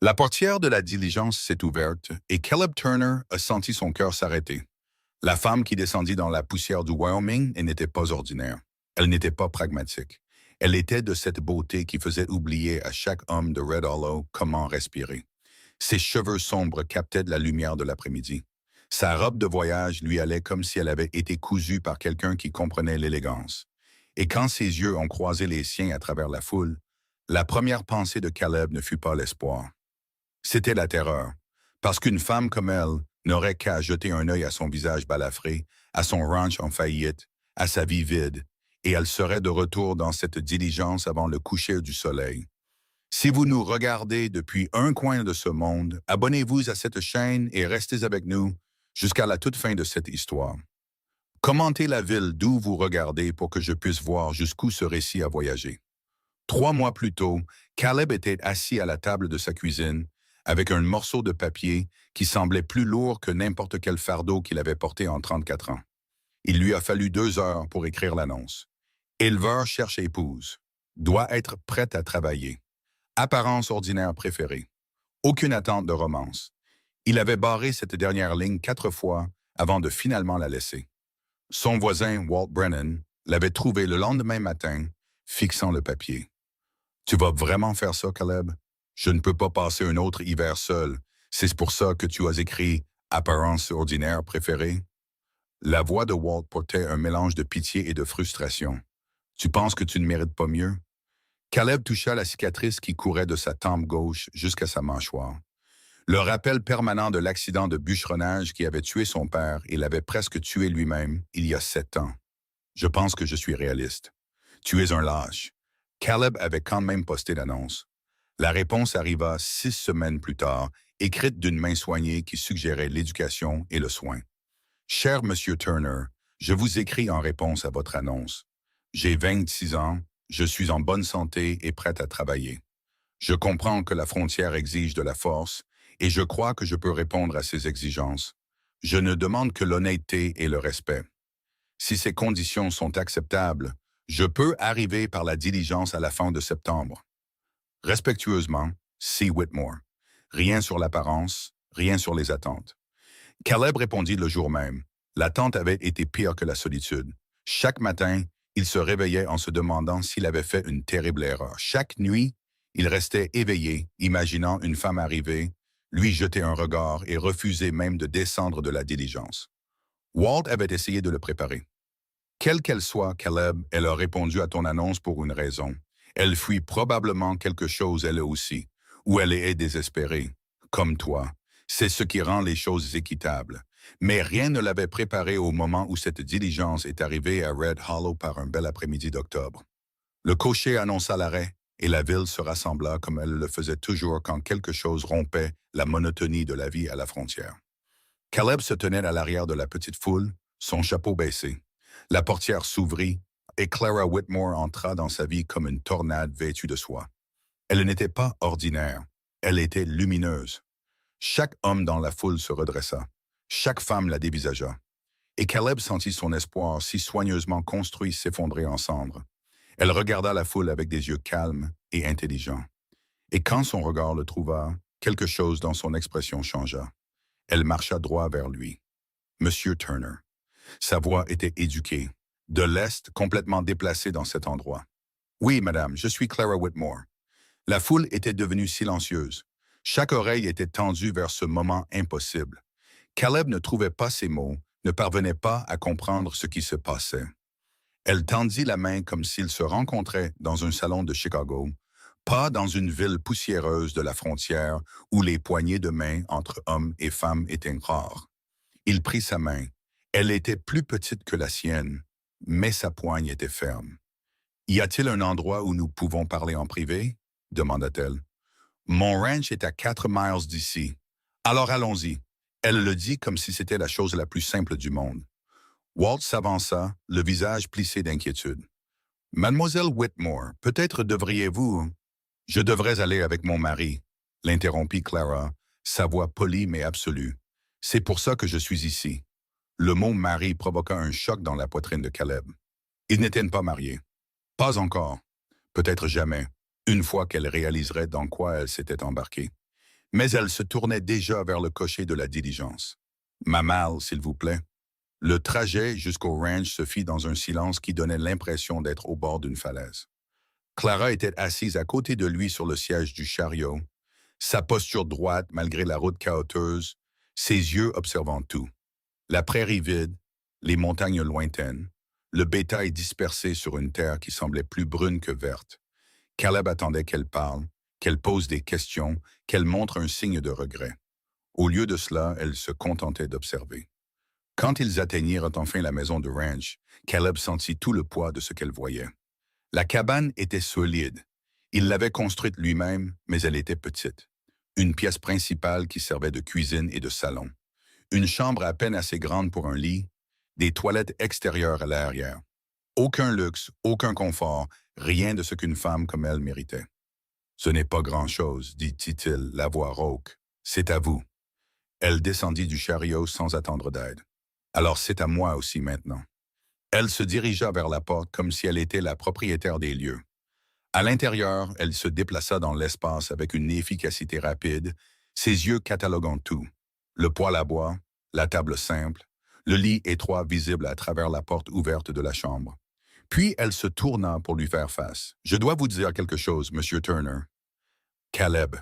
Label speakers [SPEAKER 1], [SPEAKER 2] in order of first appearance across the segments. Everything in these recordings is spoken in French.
[SPEAKER 1] La portière de la diligence s'est ouverte et Caleb Turner a senti son cœur s'arrêter. La femme qui descendit dans la poussière du Wyoming n'était pas ordinaire. Elle n'était pas pragmatique. Elle était de cette beauté qui faisait oublier à chaque homme de Red Hollow comment respirer. Ses cheveux sombres captaient de la lumière de l'après-midi. Sa robe de voyage lui allait comme si elle avait été cousue par quelqu'un qui comprenait l'élégance. Et quand ses yeux ont croisé les siens à travers la foule, la première pensée de Caleb ne fut pas l'espoir. C'était la terreur, parce qu'une femme comme elle n'aurait qu'à jeter un œil à son visage balafré, à son ranch en faillite, à sa vie vide, et elle serait de retour dans cette diligence avant le coucher du soleil. Si vous nous regardez depuis un coin de ce monde, abonnez-vous à cette chaîne et restez avec nous jusqu'à la toute fin de cette histoire. Commentez la ville d'où vous regardez pour que je puisse voir jusqu'où ce récit a voyagé. 3 mois plus tôt, Caleb était assis à la table de sa cuisine avec un morceau de papier qui semblait plus lourd que n'importe quel fardeau qu'il avait porté en 34 ans. Il lui a fallu 2 heures pour écrire l'annonce. Éleveur cherche épouse. Doit être prête à travailler. Apparence ordinaire préférée. Aucune attente de romance. Il avait barré cette dernière ligne 4 fois avant de finalement la laisser. Son voisin, Walt Brennan, l'avait trouvé le lendemain matin, fixant le papier. « Tu vas vraiment faire ça, Caleb? Je ne peux pas passer un autre hiver seul. C'est pour ça que tu as écrit « Apparence ordinaire préférée ». La voix de Walt portait un mélange de pitié et de frustration. « Tu penses que tu ne mérites pas mieux? » Caleb toucha la cicatrice qui courait de sa tempe gauche jusqu'à sa mâchoire. Le rappel permanent de l'accident de bûcheronnage qui avait tué son père et l'avait presque tué lui-même il y a 7 ans. Je pense que je suis réaliste. Tu es un lâche. Caleb avait quand même posté l'annonce. La réponse arriva 6 semaines plus tard, écrite d'une main soignée qui suggérait l'éducation et le soin. Cher Monsieur Turner, je vous écris en réponse à votre annonce. J'ai 26 ans, je suis en bonne santé et prête à travailler. Je comprends que la frontière exige de la force et je crois que je peux répondre à ces exigences. Je ne demande que l'honnêteté et le respect. Si ces conditions sont acceptables, je peux arriver par la diligence à la fin de septembre. Respectueusement, C. Whitmore. Rien sur l'apparence, rien sur les attentes. Caleb répondit le jour même. L'attente avait été pire que la solitude. Chaque matin, il se réveillait en se demandant s'il avait fait une terrible erreur. Chaque nuit, il restait éveillé, imaginant une femme arriver, lui jeter un regard et refuser même de descendre de la diligence. Walt avait essayé de le préparer. Quelle qu'elle soit, Caleb, elle a répondu à ton annonce pour une raison. Elle fuit probablement quelque chose elle aussi, ou elle est désespérée, comme toi. C'est ce qui rend les choses équitables. Mais rien ne l'avait préparé au moment où cette diligence est arrivée à Red Hollow par un bel après-midi d'octobre. Le cocher annonça l'arrêt et la ville se rassembla comme elle le faisait toujours quand quelque chose rompait la monotonie de la vie à la frontière. Caleb se tenait à l'arrière de la petite foule, son chapeau baissé. La portière s'ouvrit et Clara Whitmore entra dans sa vie comme une tornade vêtue de soie. Elle n'était pas ordinaire, elle était lumineuse. Chaque homme dans la foule se redressa. Chaque femme la dévisagea. Et Caleb sentit son espoir si soigneusement construit s'effondrer en cendres. Elle regarda la foule avec des yeux calmes et intelligents. Et quand son regard le trouva, quelque chose dans son expression changea. Elle marcha droit vers lui. Monsieur Turner. Sa voix était éduquée. De l'Est, complètement déplacée dans cet endroit. Oui, madame, je suis Clara Whitmore. La foule était devenue silencieuse. Chaque oreille était tendue vers ce moment impossible. Caleb ne trouvait pas ses mots, ne parvenait pas à comprendre ce qui se passait. Elle tendit la main comme s'ils se rencontraient dans un salon de Chicago, pas dans une ville poussiéreuse de la frontière où les poignées de main entre hommes et femmes étaient rares. Il prit sa main. Elle était plus petite que la sienne, mais sa poigne était ferme. « Y a-t-il un endroit où nous pouvons parler en privé? » demanda-t-elle. « Mon ranch est à 4 miles d'ici. Alors allons-y. » Elle le dit comme si c'était la chose la plus simple du monde. Walt s'avança, le visage plissé d'inquiétude. « Mademoiselle Whitmore, peut-être devriez-vous... »« Je devrais aller avec mon mari, » l'interrompit Clara, sa voix polie mais absolue. « C'est pour ça que je suis ici. » Le mot « mari » provoqua un choc dans la poitrine de Caleb. Ils n'étaient pas mariés. Pas encore. Peut-être jamais, une fois qu'elle réaliserait dans quoi elle s'était embarquée. Mais elle se tournait déjà vers le cocher de la diligence. Ma malle, s'il vous plaît. Le trajet jusqu'au ranch se fit dans un silence qui donnait l'impression d'être au bord d'une falaise. Clara était assise à côté de lui sur le siège du chariot, sa posture droite malgré la route cahoteuse, ses yeux observant tout. La prairie vide, les montagnes lointaines, le bétail dispersé sur une terre qui semblait plus brune que verte. Caleb attendait qu'elle parle, qu'elle pose des questions, qu'elle montre un signe de regret. Au lieu de cela, elle se contentait d'observer. Quand ils atteignirent enfin la maison de ranch, Caleb sentit tout le poids de ce qu'elle voyait. La cabane était solide. Il l'avait construite lui-même, mais elle était petite. Une pièce principale qui servait de cuisine et de salon. Une chambre à peine assez grande pour un lit, des toilettes extérieures à l'arrière. Aucun luxe, aucun confort, rien de ce qu'une femme comme elle méritait. Ce n'est pas grand-chose, dit-il, la voix rauque. C'est à vous. Elle descendit du chariot sans attendre d'aide. Alors c'est à moi aussi maintenant. Elle se dirigea vers la porte comme si elle était la propriétaire des lieux. À l'intérieur, elle se déplaça dans l'espace avec une efficacité rapide, ses yeux cataloguant tout. Le poêle à bois, la table simple, le lit étroit visible à travers la porte ouverte de la chambre. Puis elle se tourna pour lui faire face. « Je dois vous dire quelque chose, Monsieur Turner. » Caleb,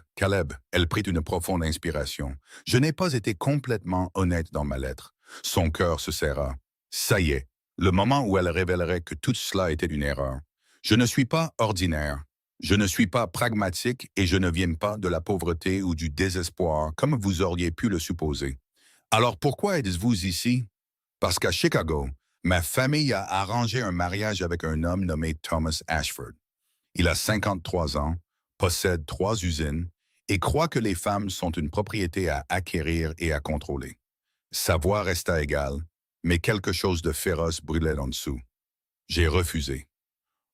[SPEAKER 1] elle prit une profonde inspiration. « Je n'ai pas été complètement honnête dans ma lettre. » Son cœur se serra. Ça y est, le moment où elle révélerait que tout cela était une erreur. Je ne suis pas ordinaire. Je ne suis pas pragmatique et je ne viens pas de la pauvreté ou du désespoir, comme vous auriez pu le supposer. Alors pourquoi êtes-vous ici? Parce qu'à Chicago, ma famille a arrangé un mariage avec un homme nommé Thomas Ashford. Il a 53 ans, possède 3 usines et croit que les femmes sont une propriété à acquérir et à contrôler. Sa voix resta égale, mais quelque chose de féroce brûlait en dessous. J'ai refusé.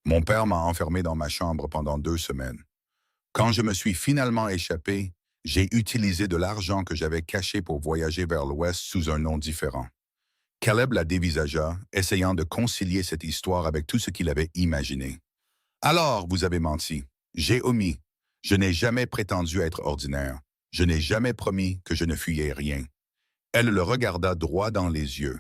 [SPEAKER 1] Mon père m'a enfermé dans ma chambre pendant 2 semaines. Quand je me suis finalement échappé, j'ai utilisé de l'argent que j'avais caché pour voyager vers l'Ouest sous un nom différent. Caleb la dévisagea, essayant de concilier cette histoire avec tout ce qu'il avait imaginé. Alors, vous avez menti. J'ai omis. Je n'ai jamais prétendu être ordinaire. Je n'ai jamais promis que je ne fuyais rien. Elle le regarda droit dans les yeux.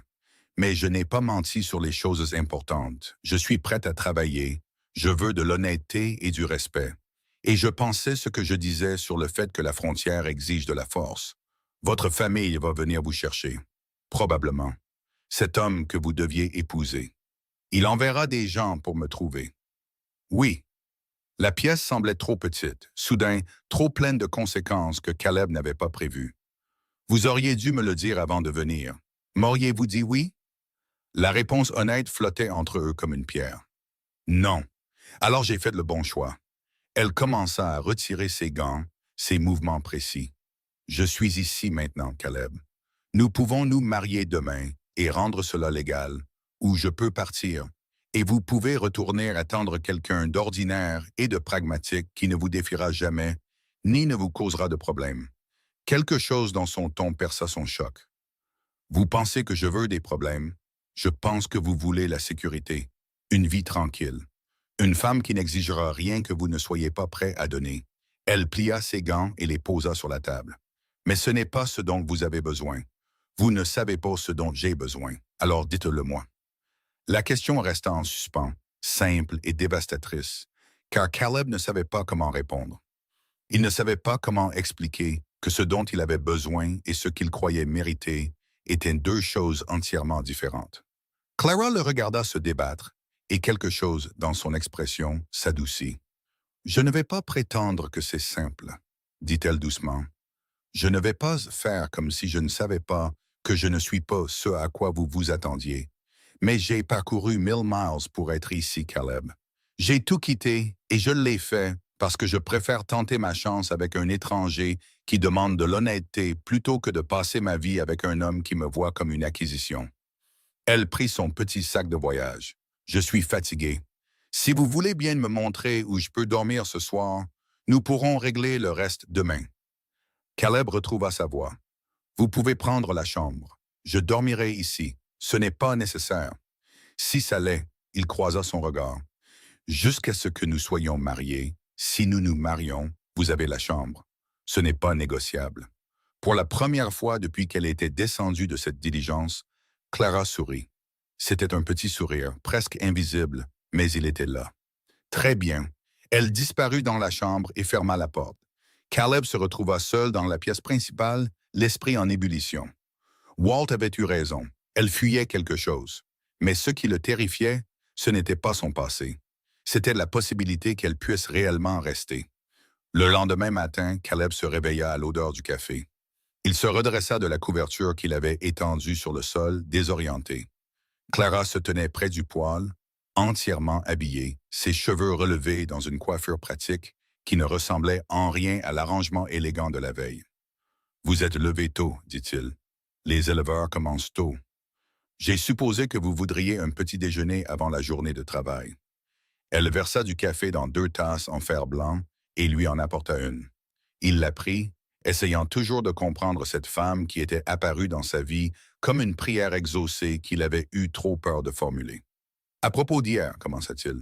[SPEAKER 1] Mais je n'ai pas menti sur les choses importantes. Je suis prête à travailler. Je veux de l'honnêteté et du respect. Et je pensais ce que je disais sur le fait que la frontière exige de la force. Votre famille va venir vous chercher. Probablement. Cet homme que vous deviez épouser. Il enverra des gens pour me trouver. Oui. La pièce semblait trop petite, soudain trop pleine de conséquences que Caleb n'avait pas prévues. Vous auriez dû me le dire avant de venir. M'auriez-vous dit oui? La réponse honnête flottait entre eux comme une pierre. Non. Alors j'ai fait le bon choix. Elle commença à retirer ses gants, ses mouvements précis. Je suis ici maintenant, Caleb. Nous pouvons nous marier demain et rendre cela légal, ou je peux partir, et vous pouvez retourner attendre quelqu'un d'ordinaire et de pragmatique qui ne vous défiera jamais, ni ne vous causera de problème. Quelque chose dans son ton perça son choc. Vous pensez que je veux des problèmes? Je pense que vous voulez la sécurité, une vie tranquille. Une femme qui n'exigera rien que vous ne soyez pas prêt à donner. Elle plia ses gants et les posa sur la table. Mais ce n'est pas ce dont vous avez besoin. Vous ne savez pas ce dont j'ai besoin, alors dites-le moi. La question resta en suspens, simple et dévastatrice, car Caleb ne savait pas comment répondre. Il ne savait pas comment expliquer que ce dont il avait besoin et ce qu'il croyait mériter étaient 2 choses entièrement différentes. Clara le regarda se débattre, et quelque chose dans son expression s'adoucit. « Je ne vais pas prétendre que c'est simple, » dit-elle doucement. « Je ne vais pas faire comme si je ne savais pas que je ne suis pas ce à quoi vous vous attendiez. Mais j'ai parcouru 1000 miles pour être ici, Caleb. J'ai tout quitté, et je l'ai fait parce que je préfère tenter ma chance avec un étranger qui demande de l'honnêteté plutôt que de passer ma vie avec un homme qui me voit comme une acquisition. » Elle prit son petit sac de voyage. « Je suis fatigué. Si vous voulez bien me montrer où je peux dormir ce soir, nous pourrons régler le reste demain. » Caleb retrouva sa voix. « Vous pouvez prendre la chambre. Je dormirai ici. Ce n'est pas nécessaire. » Si ça l'est, il croisa son regard. « Jusqu'à ce que nous soyons mariés, si nous nous marions, vous avez la chambre. Ce n'est pas négociable. Pour la première fois depuis qu'elle était descendue de cette diligence, Clara sourit. C'était un petit sourire, presque invisible, mais il était là. Très bien. Elle disparut dans la chambre et ferma la porte. Caleb se retrouva seul dans la pièce principale, l'esprit en ébullition. Walt avait eu raison. Elle fuyait quelque chose. Mais ce qui le terrifiait, ce n'était pas son passé. C'était la possibilité qu'elle puisse réellement rester. Le lendemain matin, Caleb se réveilla à l'odeur du café. Il se redressa de la couverture qu'il avait étendue sur le sol, désorienté. Clara se tenait près du poêle, entièrement habillée, ses cheveux relevés dans une coiffure pratique qui ne ressemblait en rien à l'arrangement élégant de la veille. « Vous êtes levé tôt, dit-il. Les éleveurs commencent tôt. J'ai supposé que vous voudriez un petit déjeuner avant la journée de travail. » Elle versa du café dans 2 tasses en fer blanc et lui en apporta une. Il la prit, essayant toujours de comprendre cette femme qui était apparue dans sa vie comme une prière exaucée qu'il avait eu trop peur de formuler. « À propos d'hier, commença-t-il,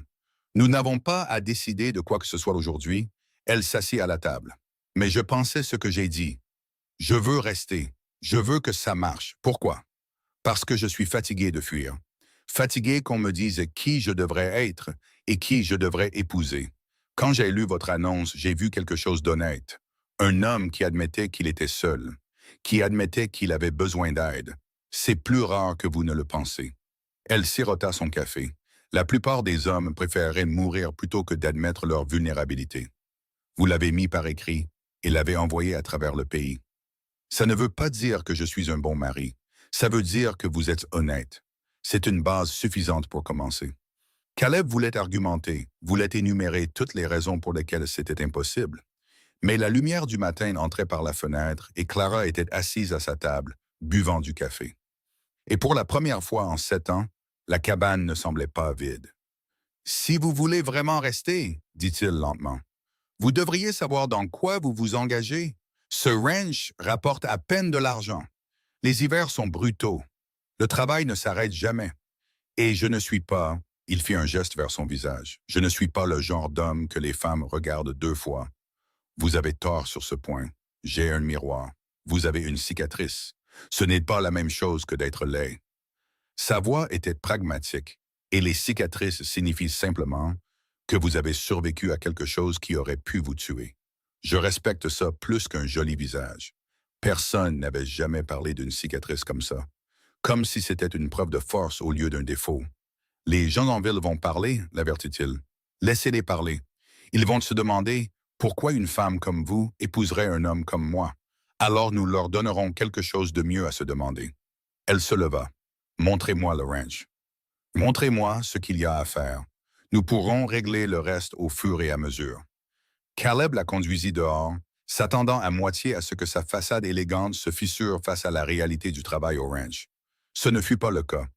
[SPEAKER 1] nous n'avons pas à décider de quoi que ce soit aujourd'hui. » Elle s'assit à la table. « Mais je pensais ce que j'ai dit. Je veux rester. Je veux que ça marche. Pourquoi? Parce que je suis fatigué de fuir. Fatigué qu'on me dise qui je devrais être et qui je devrais épouser. Quand j'ai lu votre annonce, j'ai vu quelque chose d'honnête. Un homme qui admettait qu'il était seul, qui admettait qu'il avait besoin d'aide. C'est plus rare que vous ne le pensez. » Elle sirota son café. La plupart des hommes préféreraient mourir plutôt que d'admettre leur vulnérabilité. Vous l'avez mis par écrit et l'avez envoyé à travers le pays. Ça ne veut pas dire que je suis un bon mari. Ça veut dire que vous êtes honnête. C'est une base suffisante pour commencer. Caleb voulait argumenter, voulait énumérer toutes les raisons pour lesquelles c'était impossible. Mais la lumière du matin entrait par la fenêtre et Clara était assise à sa table, buvant du café. Et pour la première fois en 7 ans, la cabane ne semblait pas vide. « Si vous voulez vraiment rester, dit-il lentement, vous devriez savoir dans quoi vous vous engagez. Ce ranch rapporte à peine de l'argent. Les hivers sont brutaux. Le travail ne s'arrête jamais. Et je ne suis pas, il fit un geste vers son visage, je ne suis pas le genre d'homme que les femmes regardent 2 fois. Vous avez tort sur ce point. J'ai un miroir. Vous avez une cicatrice. Ce n'est pas la même chose que d'être laid. » Sa voix était pragmatique, et les cicatrices signifient simplement que vous avez survécu à quelque chose qui aurait pu vous tuer. Je respecte ça plus qu'un joli visage. Personne n'avait jamais parlé d'une cicatrice comme ça, comme si c'était une preuve de force au lieu d'un défaut. « Les gens en ville vont parler, l'avertit-il. Laissez-les parler. Ils vont se demander pourquoi une femme comme vous épouserait un homme comme moi. Alors nous leur donnerons quelque chose de mieux à se demander. » Elle se leva. « Montrez-moi le ranch. Montrez-moi ce qu'il y a à faire. Nous pourrons régler le reste au fur et à mesure. » Caleb la conduisit dehors, s'attendant à moitié à ce que sa façade élégante se fissure face à la réalité du travail au ranch. Ce ne fut pas le cas.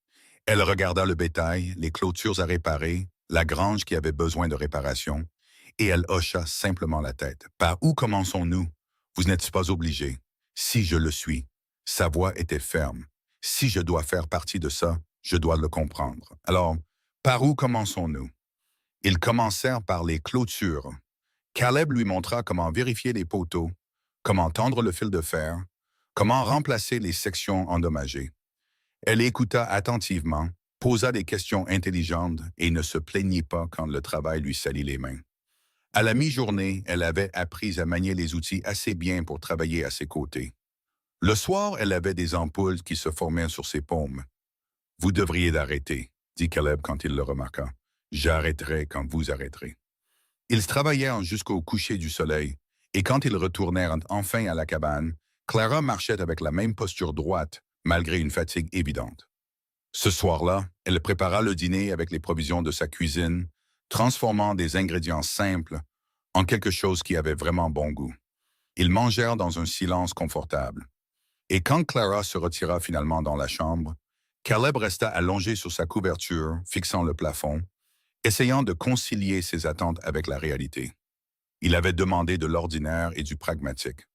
[SPEAKER 1] Elle regarda le bétail, les clôtures à réparer, la grange qui avait besoin de réparation, et elle hocha simplement la tête. « Par où commençons-nous? Vous n'êtes pas obligé. Si je le suis. » Sa voix était ferme. « Si je dois faire partie de ça, je dois le comprendre. Alors, par où commençons-nous? » Ils commencèrent par les clôtures. Caleb lui montra comment vérifier les poteaux, comment tendre le fil de fer, comment remplacer les sections endommagées. Elle écouta attentivement, posa des questions intelligentes et ne se plaignit pas quand le travail lui salit les mains. À la mi-journée, elle avait appris à manier les outils assez bien pour travailler à ses côtés. Le soir, elle avait des ampoules qui se formaient sur ses paumes. « Vous devriez l'arrêter, » dit Caleb quand il le remarqua. « J'arrêterai quand vous arrêterez. » Ils travaillèrent jusqu'au coucher du soleil, et quand ils retournèrent enfin à la cabane, Clara marchait avec la même posture droite, malgré une fatigue évidente. Ce soir-là, elle prépara le dîner avec les provisions de sa cuisine, transformant des ingrédients simples en quelque chose qui avait vraiment bon goût. Ils mangèrent dans un silence confortable. Et quand Clara se retira finalement dans la chambre, Caleb resta allongé sur sa couverture, fixant le plafond, essayant de concilier ses attentes avec la réalité. Il avait demandé de l'ordinaire et du pragmatique.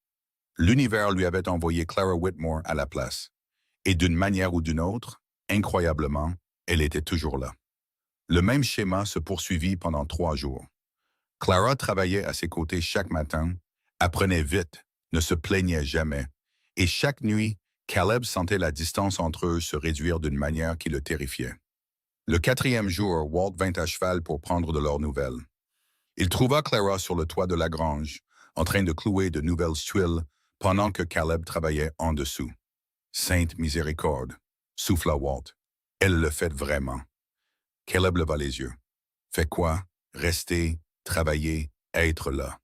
[SPEAKER 1] L'univers lui avait envoyé Clara Whitmore à la place. Et d'une manière ou d'une autre, incroyablement, elle était toujours là. Le même schéma se poursuivit pendant 3 jours. Clara travaillait à ses côtés chaque matin, apprenait vite, ne se plaignait jamais, et chaque nuit, Caleb sentait la distance entre eux se réduire d'une manière qui le terrifiait. Le quatrième jour, Walt vint à cheval pour prendre de leurs nouvelles. Il trouva Clara sur le toit de la grange, en train de clouer de nouvelles tuiles pendant que Caleb travaillait en dessous. Sainte miséricorde, souffla Walt. Elle le fait vraiment. Caleb leva les yeux. Fait quoi? Rester, travailler, être là.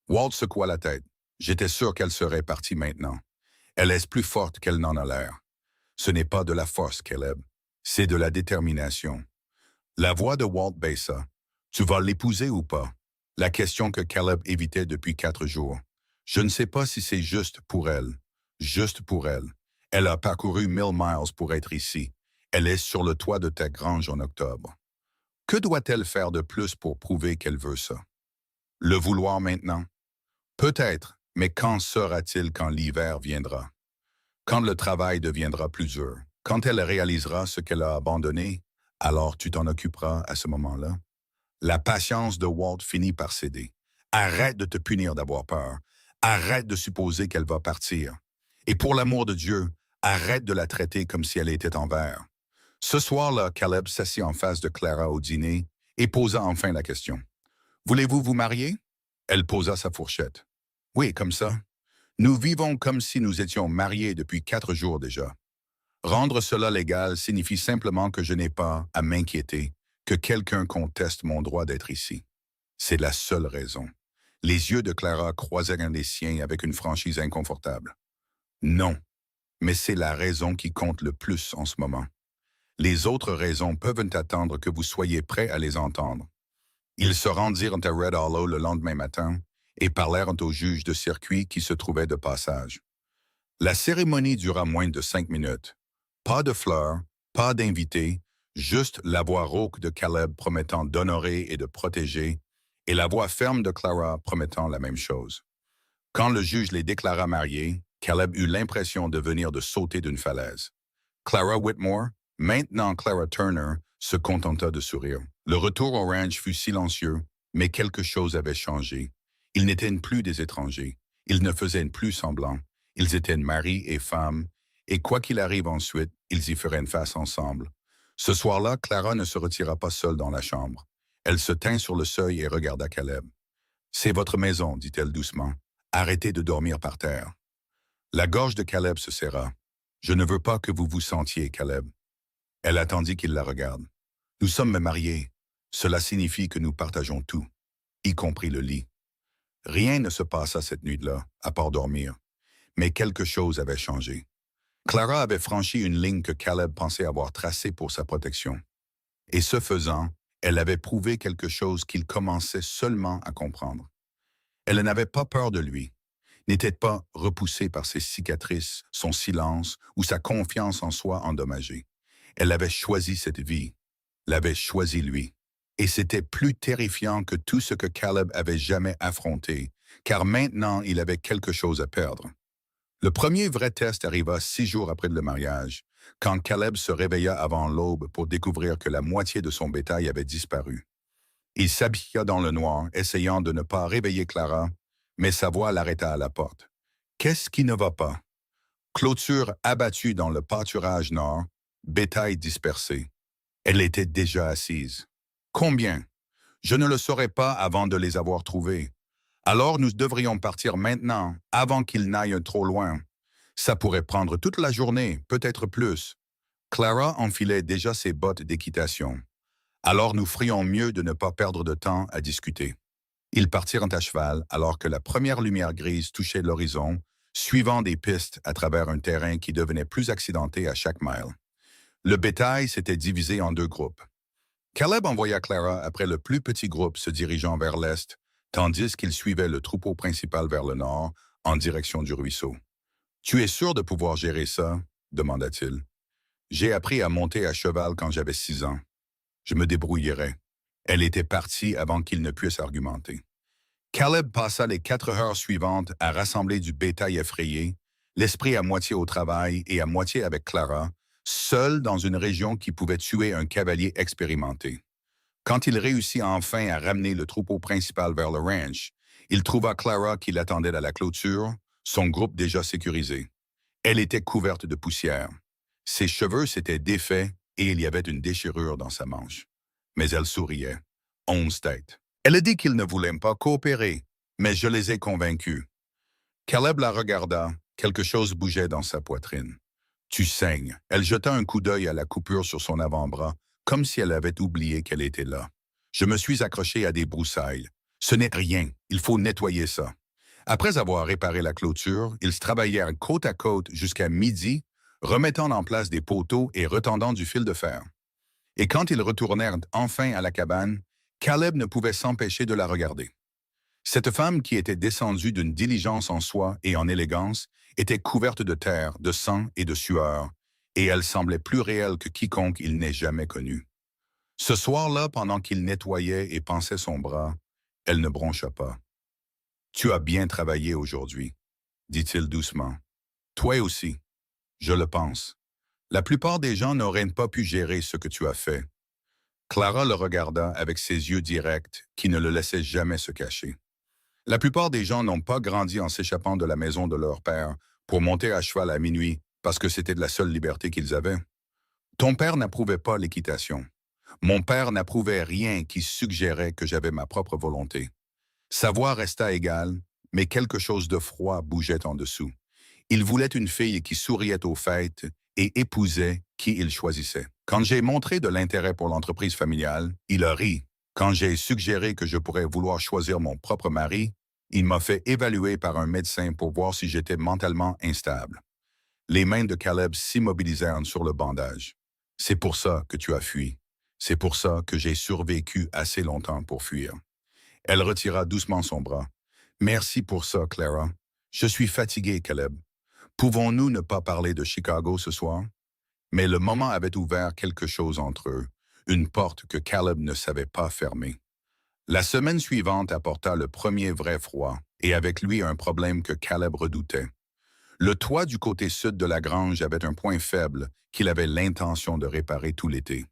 [SPEAKER 1] Walt secoua la tête. J'étais sûr qu'elle serait partie maintenant. Elle est plus forte qu'elle n'en a l'air. Ce n'est pas de la force, Caleb. C'est de la détermination. La voix de Walt baissa. Tu vas l'épouser ou pas? La question que Caleb évitait depuis 4 jours. Je ne sais pas si c'est juste pour elle. Juste pour elle. Elle a parcouru 1000 miles pour être ici. Elle est sur le toit de ta grange en octobre. Que doit-elle faire de plus pour prouver qu'elle veut ça? Le vouloir maintenant? Peut-être, mais quand sera-t-il quand l'hiver viendra? Quand le travail deviendra plus dur? Quand elle réalisera ce qu'elle a abandonné, alors tu t'en occuperas à ce moment-là? La patience de Walt finit par céder. Arrête de te punir d'avoir peur. Arrête de supposer qu'elle va partir. Et pour l'amour de Dieu, arrête de la traiter comme si elle était en verre. Ce soir-là, Caleb s'assit en face de Clara au dîner et posa enfin la question. Voulez-vous vous marier? Elle posa sa fourchette. Oui, comme ça. Nous vivons comme si nous étions mariés depuis 4 jours déjà. Rendre cela légal signifie simplement que je n'ai pas à m'inquiéter que quelqu'un conteste mon droit d'être ici. C'est la seule raison. Les yeux de Clara croisèrent les siens avec une franchise inconfortable. Non, mais c'est la raison qui compte le plus en ce moment. Les autres raisons peuvent attendre que vous soyez prêts à les entendre. Ils se rendirent à Red Hollow le lendemain matin et parlèrent au juge de circuit qui se trouvait de passage. La cérémonie dura moins de 5 minutes. Pas de fleurs, pas d'invités, juste la voix rauque de Caleb promettant d'honorer et de protéger, et la voix ferme de Clara promettant la même chose. Quand le juge les déclara mariés, Caleb eut l'impression de venir de sauter d'une falaise. Clara Whitmore, maintenant Clara Turner, se contenta de sourire. Le retour au ranch fut silencieux, mais quelque chose avait changé. Ils n'étaient plus des étrangers. Ils ne faisaient plus semblant. Ils étaient mari et femme, et quoi qu'il arrive ensuite, ils y feraient une face ensemble. Ce soir-là, Clara ne se retira pas seule dans la chambre. Elle se tint sur le seuil et regarda Caleb. « C'est votre maison, dit-elle doucement. Arrêtez de dormir par terre. » La gorge de Caleb se serra. « Je ne veux pas que vous vous sentiez, Caleb. » Elle attendit qu'il la regarde. « Nous sommes mariés. Cela signifie que nous partageons tout, y compris le lit. » Rien ne se passa cette nuit-là, à part dormir. Mais quelque chose avait changé. Clara avait franchi une ligne que Caleb pensait avoir tracée pour sa protection. Et ce faisant, elle avait prouvé quelque chose qu'il commençait seulement à comprendre. Elle n'avait pas peur de lui, n'était pas repoussée par ses cicatrices, son silence ou sa confiance en soi endommagée. Elle avait choisi cette vie, l'avait choisi lui. Et c'était plus terrifiant que tout ce que Caleb avait jamais affronté, car maintenant il avait quelque chose à perdre. Le premier vrai test arriva 6 jours après le mariage, quand Caleb se réveilla avant l'aube pour découvrir que la moitié de son bétail avait disparu. Il s'habilla dans le noir, essayant de ne pas réveiller Clara, mais sa voix l'arrêta à la porte. « Qu'est-ce qui ne va pas? » Clôture abattue dans le pâturage nord, bétail dispersé. Elle était déjà assise. « Combien? Je ne le saurais pas avant de les avoir trouvés. Alors nous devrions partir maintenant, avant qu'ils n'aillent trop loin. Ça pourrait prendre toute la journée, peut-être plus. » Clara enfilait déjà ses bottes d'équitation. Alors nous ferions mieux de ne pas perdre de temps à discuter. Ils partirent à cheval alors que la première lumière grise touchait l'horizon, suivant des pistes à travers un terrain qui devenait plus accidenté à chaque mile. Le bétail s'était divisé en 2 groupes. Caleb envoya Clara après le plus petit groupe se dirigeant vers l'est, tandis qu'il suivait le troupeau principal vers le nord, en direction du ruisseau. « Tu es sûr de pouvoir gérer ça? » demanda-t-il. « J'ai appris à monter à cheval quand j'avais 6 ans. Je me débrouillerai. » Elle était partie avant qu'il ne puisse argumenter. Caleb passa les 4 heures suivantes à rassembler du bétail effrayé, l'esprit à moitié au travail et à moitié avec Clara, seul dans une région qui pouvait tuer un cavalier expérimenté. Quand il réussit enfin à ramener le troupeau principal vers le ranch, Il trouva Clara qui l'attendait à la clôture, son groupe déjà sécurisé. Elle était couverte de poussière. Ses cheveux s'étaient défaits et il y avait une déchirure dans sa manche. Mais elle souriait. 11 têtes. Elle a dit qu'il ne voulait pas coopérer, mais je les ai convaincus. Caleb la regarda. Quelque chose bougeait dans sa poitrine. Tu saignes. Elle jeta un coup d'œil à la coupure sur son avant-bras, comme si elle avait oublié qu'elle était là. Je me suis accroché à des broussailles. Ce n'est rien. Il faut nettoyer ça. Après avoir réparé la clôture, ils travaillèrent côte à côte jusqu'à midi, remettant en place des poteaux et retendant du fil de fer. Et quand ils retournèrent enfin à la cabane, Caleb ne pouvait s'empêcher de la regarder. Cette femme qui était descendue d'une diligence en soie et en élégance était couverte de terre, de sang et de sueur, et elle semblait plus réelle que quiconque il n'ait jamais connu. Ce soir-là, pendant qu'il nettoyait et pansait son bras, elle ne broncha pas. « Tu as bien travaillé aujourd'hui, » dit-il doucement. « Toi aussi, je le pense. La plupart des gens n'auraient pas pu gérer ce que tu as fait. » Clara le regarda avec ses yeux directs qui ne le laissaient jamais se cacher. La plupart des gens n'ont pas grandi en s'échappant de la maison de leur père pour monter à cheval à minuit parce que c'était de la seule liberté qu'ils avaient. Ton père n'approuvait pas l'équitation. Mon père n'approuvait rien qui suggérait que j'avais ma propre volonté. Sa voix resta égale, mais quelque chose de froid bougeait en dessous. Il voulait une fille qui souriait aux fêtes et épousait qui il choisissait. Quand j'ai montré de l'intérêt pour l'entreprise familiale, il a ri. Quand j'ai suggéré que je pourrais vouloir choisir mon propre mari, il m'a fait évaluer par un médecin pour voir si j'étais mentalement instable. Les mains de Caleb s'immobilisèrent sur le bandage. C'est pour ça que tu as fui. C'est pour ça que j'ai survécu assez longtemps pour fuir. Elle retira doucement son bras. Merci pour ça, Clara. Je suis fatigué, Caleb. Pouvons-nous ne pas parler de Chicago ce soir? Mais le moment avait ouvert quelque chose entre eux, une porte que Caleb ne savait pas fermer. La semaine suivante apporta le premier vrai froid, et avec lui un problème que Caleb redoutait. Le toit du côté sud de la grange avait un point faible qu'il avait l'intention de réparer tout l'été.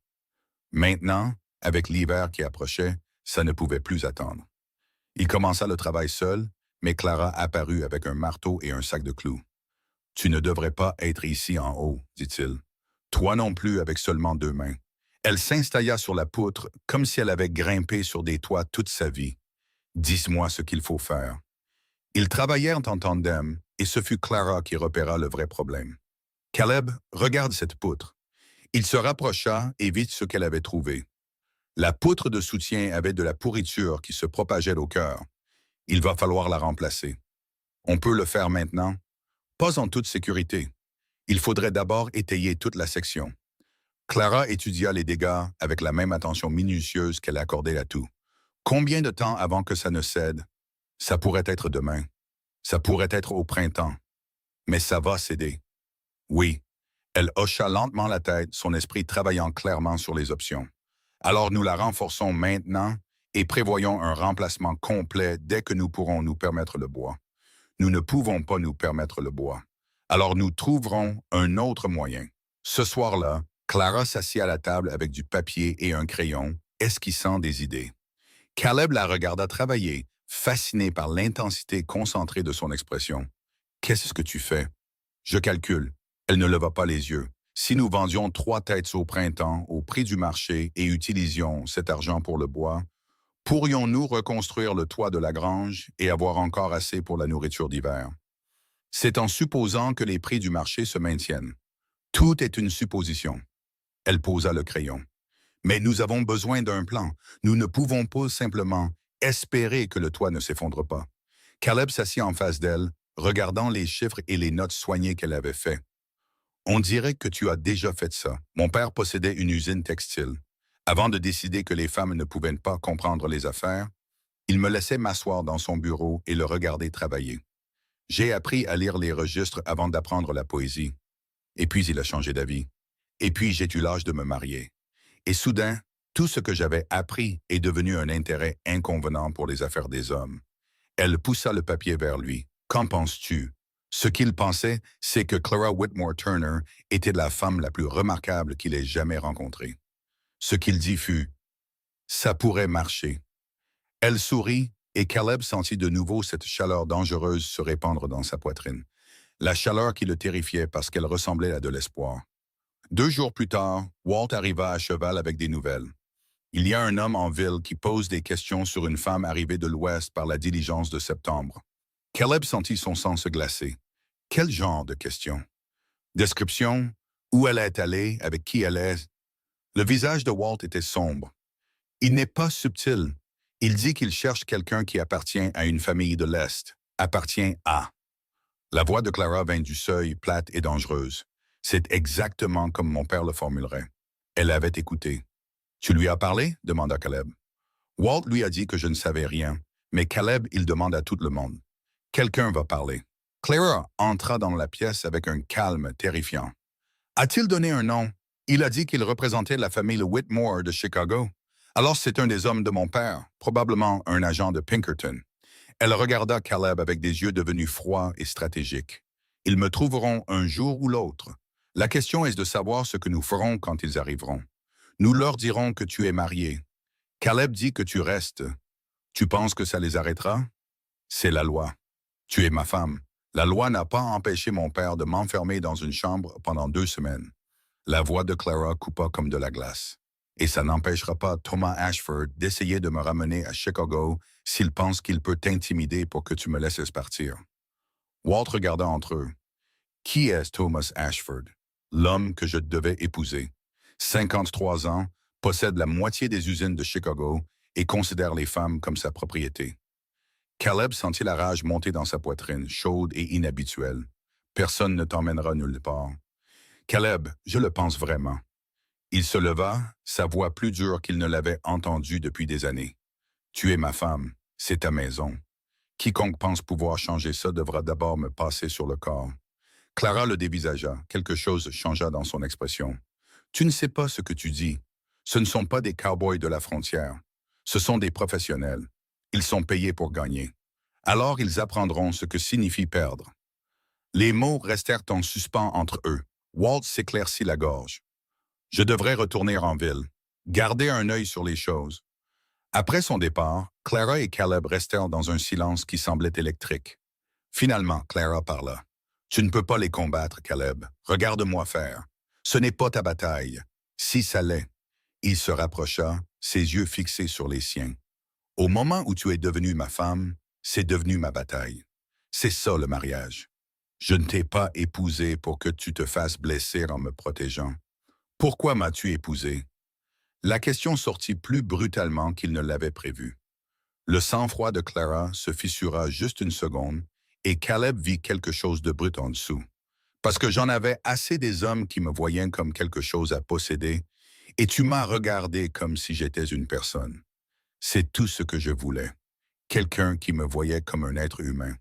[SPEAKER 1] Maintenant, avec l'hiver qui approchait, ça ne pouvait plus attendre. Il commença le travail seul, mais Clara apparut avec un marteau et un sac de clous. « Tu ne devrais pas être ici en haut, » dit-il. « Toi non plus avec seulement 2 mains. » Elle s'installa sur la poutre comme si elle avait grimpé sur des toits toute sa vie. « Dis-moi ce qu'il faut faire. » Ils travaillèrent en tandem et ce fut Clara qui repéra le vrai problème. « Caleb, regarde cette poutre. » Il se rapprocha et vit ce qu'elle avait trouvé. La poutre de soutien avait de la pourriture qui se propageait au cœur. Il va falloir la remplacer. On peut le faire maintenant? Pas en toute sécurité. Il faudrait d'abord étayer toute la section. Clara étudia les dégâts avec la même attention minutieuse qu'elle accordait à tout. Combien de temps avant que ça ne cède? Ça pourrait être demain. Ça pourrait être au printemps. Mais ça va céder. Oui. Elle hocha lentement la tête, son esprit travaillant clairement sur les options. Alors nous la renforçons maintenant et prévoyons un remplacement complet dès que nous pourrons nous permettre le bois. Nous ne pouvons pas nous permettre le bois. Alors nous trouverons un autre moyen. Ce soir-là, Clara s'assit à la table avec du papier et un crayon, esquissant des idées. Caleb la regarda travailler, fasciné par l'intensité concentrée de son expression. « Qu'est-ce que tu fais? » « Je calcule. » Elle ne leva pas les yeux. « Si nous vendions 3 têtes au printemps au prix du marché et utilisions cet argent pour le bois, pourrions-nous reconstruire le toit de la grange et avoir encore assez pour la nourriture d'hiver? C'est en supposant que les prix du marché se maintiennent. Tout est une supposition. » Elle posa le crayon. « Mais nous avons besoin d'un plan. Nous ne pouvons pas simplement espérer que le toit ne s'effondre pas. » Caleb s'assit en face d'elle, regardant les chiffres et les notes soignées qu'elle avait fait. « On dirait que tu as déjà fait ça. Mon père possédait une usine textile. Avant de décider que les femmes ne pouvaient pas comprendre les affaires, il me laissait m'asseoir dans son bureau et le regarder travailler. J'ai appris à lire les registres avant d'apprendre la poésie. Et puis il a changé d'avis. Et puis j'ai eu l'âge de me marier. Et soudain, tout ce que j'avais appris est devenu un intérêt inconvenant pour les affaires des hommes. » Elle poussa le papier vers lui. « Qu'en penses-tu? » Ce qu'il pensait, c'est que Clara Whitmore Turner était la femme la plus remarquable qu'il ait jamais rencontrée. Ce qu'il dit fut « Ça pourrait marcher. » Elle sourit Et Caleb sentit de nouveau cette chaleur dangereuse se répandre dans sa poitrine. La chaleur qui le terrifiait parce qu'elle ressemblait à de l'espoir. 2 jours plus tard, Walt arriva à cheval avec des nouvelles. Il y a un homme en ville qui pose des questions sur une femme arrivée de l'Ouest par la diligence de septembre. Caleb sentit son sang se glacer. Quel genre de questions? Description, où elle est allée, avec qui elle est. Le visage de Walt était sombre. Il n'est pas subtil. Il dit qu'il cherche quelqu'un qui appartient à une famille de l'Est, appartient à. La voix de Clara vint du seuil, plate et dangereuse. C'est exactement comme mon père le formulerait. Elle avait écouté. Tu lui as parlé? Demanda Caleb. Walt lui a dit que je ne savais rien, mais Caleb, il demande à tout le monde. Quelqu'un va parler. Clara entra dans la pièce avec un calme terrifiant. A-t-il donné un nom? Il a dit qu'il représentait la famille Whitmore de Chicago. Alors c'est un des hommes de mon père, probablement un agent de Pinkerton. Elle regarda Caleb avec des yeux devenus froids et stratégiques. Ils me trouveront un jour ou l'autre. La question est de savoir ce que nous ferons quand ils arriveront. Nous leur dirons que tu es marié. Caleb dit que tu restes. Tu penses que ça les arrêtera? C'est la loi. Tu es ma femme. La loi n'a pas empêché mon père de m'enfermer dans une chambre pendant 2 semaines. La voix de Clara coupa comme de la glace. Et ça n'empêchera pas Thomas Ashford d'essayer de me ramener à Chicago s'il pense qu'il peut t'intimider pour que tu me laisses partir. Walt regarda entre eux. Qui est Thomas Ashford? L'homme que je devais épouser. 53 ans, possède la moitié des usines de Chicago et considère les femmes comme sa propriété. Caleb sentit la rage monter dans sa poitrine, chaude et inhabituelle. Personne ne t'emmènera nulle part. Caleb, je le pense vraiment. Il se leva, sa voix plus dure qu'il ne l'avait entendue depuis des années. Tu es ma femme, c'est ta maison. Quiconque pense pouvoir changer ça devra d'abord me passer sur le corps. Clara le dévisagea, quelque chose changea dans son expression. Tu ne sais pas ce que tu dis. Ce ne sont pas des cow-boys de la frontière. Ce sont des professionnels. Ils sont payés pour gagner. Alors ils apprendront ce que signifie perdre. Les mots restèrent en suspens entre eux. Walt s'éclaircit la gorge. Je devrais retourner en ville, garder un œil sur les choses. Après son départ, Clara et Caleb restèrent dans un silence qui semblait électrique. Finalement, Clara parla. Tu ne peux pas les combattre, Caleb. Regarde-moi faire. Ce n'est pas ta bataille. Si ça l'est. Il se rapprocha, ses yeux fixés sur les siens. Au moment où tu es devenue ma femme, c'est devenu ma bataille. C'est ça le mariage. Je ne t'ai pas épousé pour que tu te fasses blesser en me protégeant. Pourquoi m'as-tu épousé? La question sortit plus brutalement qu'il ne l'avait prévu. Le sang-froid de Clara se fissura juste une seconde et Caleb vit quelque chose de brut en dessous. Parce que j'en avais assez des hommes qui me voyaient comme quelque chose à posséder et tu m'as regardé comme si j'étais une personne. C'est tout ce que je voulais. Quelqu'un qui me voyait comme un être humain.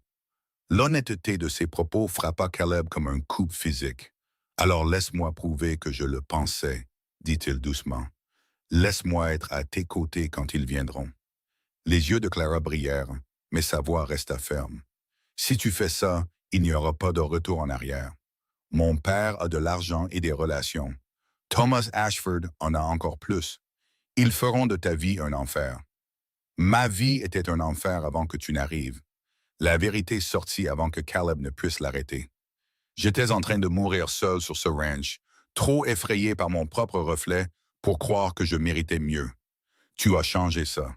[SPEAKER 1] L'honnêteté de ses propos frappa Caleb comme un coup physique. Alors laisse-moi prouver que je le pensais, dit-il doucement. Laisse-moi être à tes côtés quand ils viendront. Les yeux de Clara brillèrent, mais sa voix resta ferme. Si tu fais ça, il n'y aura pas de retour en arrière. Mon père a de l'argent et des relations. Thomas Ashford en a encore plus. Ils feront de ta vie un enfer. Ma vie était un enfer avant que tu n'arrives. La vérité sortit avant que Caleb ne puisse l'arrêter. J'étais en train de mourir seul sur ce ranch, trop effrayé par mon propre reflet pour croire que je méritais mieux. Tu as changé ça.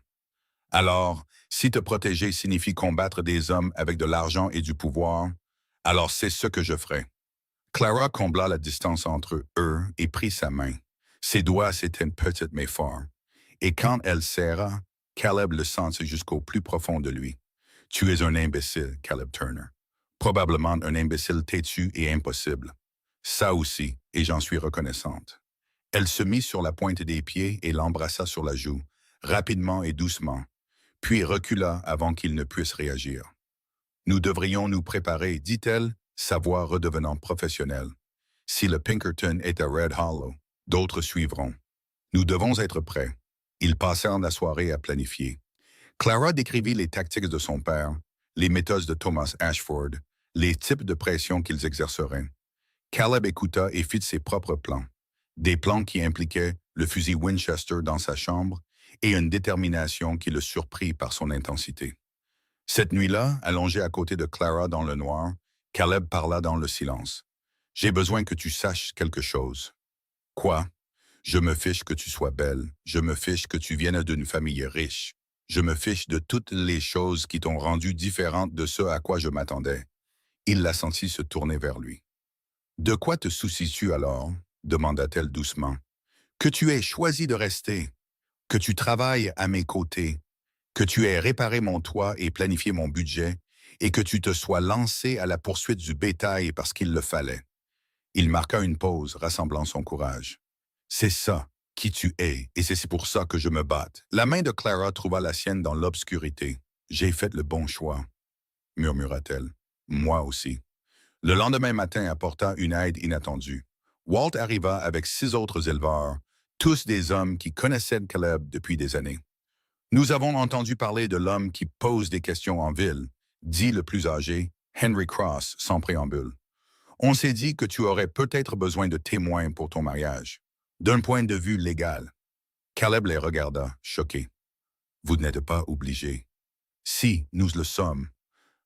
[SPEAKER 1] Alors, si te protéger signifie combattre des hommes avec de l'argent et du pouvoir, alors c'est ce que je ferai. Clara combla la distance entre eux et prit sa main. Ses doigts s'étaient petites mais forts. Et quand elle serra, Caleb le sentit jusqu'au plus profond de lui. Tu es un imbécile, Caleb Turner. Probablement un imbécile têtu et impossible. Ça aussi, et j'en suis reconnaissante. Elle se mit sur la pointe des pieds et l'embrassa sur la joue, rapidement et doucement, puis recula avant qu'il ne puisse réagir. Nous devrions nous préparer, dit-elle, sa voix redevenant professionnelle. Si le Pinkerton est à Red Hollow, d'autres suivront. Nous devons être prêts. Ils passèrent la soirée à planifier. Clara décrivit les tactiques de son père, les méthodes de Thomas Ashford, les types de pression qu'ils exerceraient. Caleb écouta et fit ses propres plans. Des plans qui impliquaient le fusil Winchester dans sa chambre et une détermination qui le surprit par son intensité. Cette nuit-là, allongé à côté de Clara dans le noir, Caleb parla dans le silence. J'ai besoin que tu saches quelque chose. Quoi? Je me fiche que tu sois belle. Je me fiche que tu viennes d'une famille riche. Je me fiche de toutes les choses qui t'ont rendu différente de ce à quoi je m'attendais. Il la sentit se tourner vers lui. De quoi te soucies-tu alors? Demanda-t-elle doucement. Que tu aies choisi de rester, que tu travailles à mes côtés, que tu aies réparé mon toit et planifié mon budget, et que tu te sois lancé à la poursuite du bétail parce qu'il le fallait. Il marqua une pause, rassemblant son courage. C'est ça, qui tu es, et c'est pour ça que je me batte. La main de Clara trouva la sienne dans l'obscurité. J'ai fait le bon choix, murmura-t-elle. Moi aussi. Le lendemain matin apporta une aide inattendue. Walt arriva avec 6 autres éleveurs, tous des hommes qui connaissaient Caleb depuis des années. Nous avons entendu parler de l'homme qui pose des questions en ville, dit le plus âgé, Henry Cross, sans préambule. On s'est dit que tu aurais peut-être besoin de témoins pour ton mariage, d'un point de vue légal. Caleb les regarda, choqué. Vous n'êtes pas obligés. Si, nous le sommes.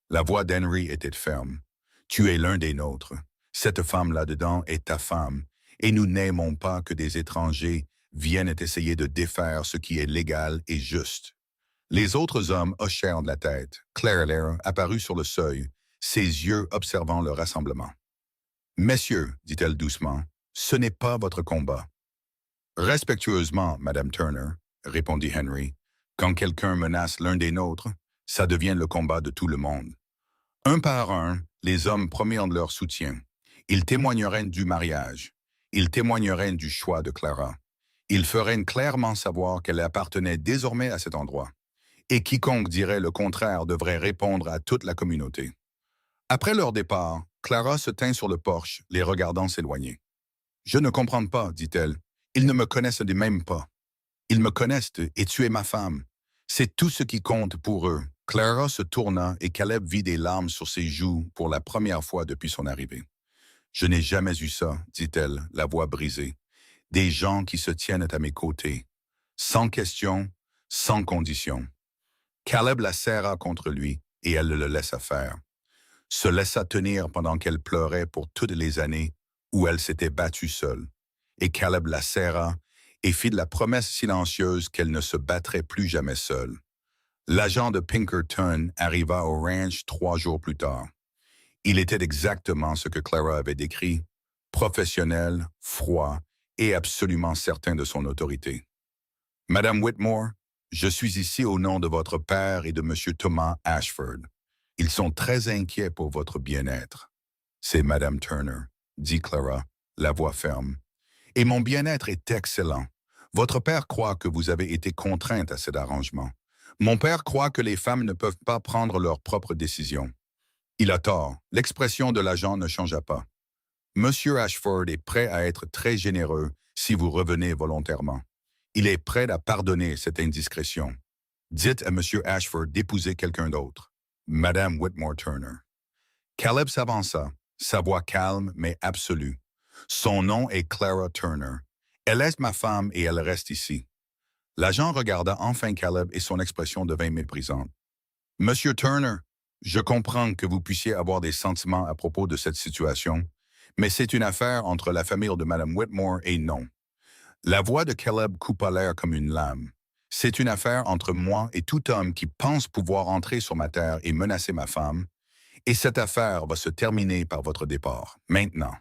[SPEAKER 1] La voix d'Henry était ferme. Tu es l'un des nôtres. Cette femme là-dedans est ta femme, et nous n'aimons pas que des étrangers viennent essayer de défaire ce qui est légal et juste. Les autres hommes hochèrent de la tête. Claire Lair apparut sur le seuil, ses yeux observant le rassemblement. « Messieurs, dit-elle doucement, ce n'est pas votre combat. »« Respectueusement, Madame Turner, répondit Henry, quand quelqu'un menace l'un des nôtres, ça devient le combat de tout le monde. » Un par un, les hommes promirent leur soutien. Ils témoigneraient du mariage. Ils témoigneraient du choix de Clara. Ils feraient clairement savoir qu'elle appartenait désormais à cet endroit. Et quiconque dirait le contraire devrait répondre à toute la communauté. Après leur départ, Clara se tint sur le porche, les regardant s'éloigner. « Je ne comprends pas, dit-elle. Ils ne me connaissent même pas. Ils me connaissent et tu es ma femme. C'est tout ce qui compte pour eux. » Clara se tourna et Caleb vit des larmes sur ses joues pour la première fois depuis son arrivée. « Je n'ai jamais eu ça, dit-elle, la voix brisée. Des gens qui se tiennent à mes côtés. Sans question, sans condition. » Caleb la serra contre lui et elle le laissa faire. Se laissa tenir pendant qu'elle pleurait pour toutes les années où elle s'était battue seule. Et Caleb la serra et fit de la promesse silencieuse qu'elle ne se battrait plus jamais seule. L'agent de Pinkerton arriva au ranch 3 jours plus tard. Il était exactement ce que Clara avait décrit, professionnel, froid et absolument certain de son autorité. « Madame Whitmore, je suis ici au nom de votre père et de Monsieur Thomas Ashford. Ils sont très inquiets pour votre bien-être. »« C'est Madame Turner, » dit Clara, la voix ferme. « Et mon bien-être est excellent. Votre père croit que vous avez été contrainte à cet arrangement. Mon père croit que les femmes ne peuvent pas prendre leurs propres décisions. Il a tort. L'expression de l'agent ne changea pas. Monsieur Ashford est prêt à être très généreux si vous revenez volontairement. Il est prêt à pardonner cette indiscrétion. Dites à Monsieur Ashford d'épouser quelqu'un d'autre. Madame Whitmore Turner. » Caleb s'avança, sa voix calme mais absolue. « Son nom est Clara Turner. Elle est ma femme et elle reste ici. » L'agent regarda enfin Caleb et son expression devint méprisante. « Monsieur Turner, je comprends que vous puissiez avoir des sentiments à propos de cette situation, mais c'est une affaire entre la famille de Madame Whitmore et non. » La voix de Caleb coupa l'air comme une lame. « C'est une affaire entre moi et tout homme qui pense pouvoir entrer sur ma terre et menacer ma femme, et cette affaire va se terminer par votre départ, maintenant. »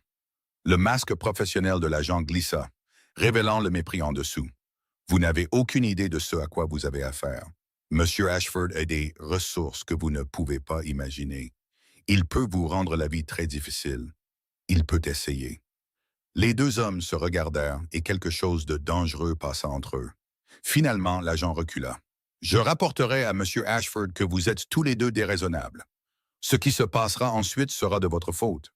[SPEAKER 1] Le masque professionnel de l'agent glissa, révélant le mépris en dessous. « Vous n'avez aucune idée de ce à quoi vous avez affaire. Monsieur Ashford a des ressources que vous ne pouvez pas imaginer. Il peut vous rendre la vie très difficile. Il peut essayer. » Les deux hommes se regardèrent et quelque chose de dangereux passa entre eux. Finalement, l'agent recula. « Je rapporterai à Monsieur Ashford que vous êtes tous les deux déraisonnables. Ce qui se passera ensuite sera de votre faute. »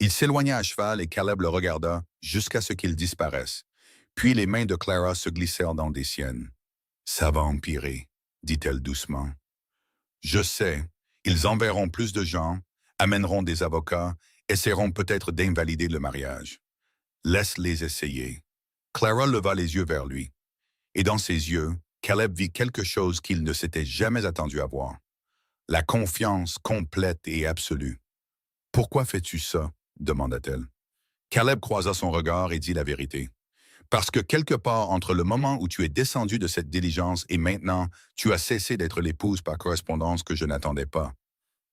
[SPEAKER 1] Il s'éloigna à cheval et Caleb le regarda jusqu'à ce qu'il disparaisse. Puis les mains de Clara se glissèrent dans des siennes. « Ça va empirer, » dit-elle doucement. « Je sais, ils enverront plus de gens, amèneront des avocats, essaieront peut-être d'invalider le mariage. Laisse-les essayer. » Clara leva les yeux vers lui. Et dans ses yeux, Caleb vit quelque chose qu'il ne s'était jamais attendu à voir. La confiance complète et absolue. Pourquoi fais-tu ça? Demanda-t-elle. Caleb croisa son regard et dit la vérité. Parce que quelque part entre le moment où tu es descendu de cette diligence et maintenant, tu as cessé d'être l'épouse par correspondance que je n'attendais pas.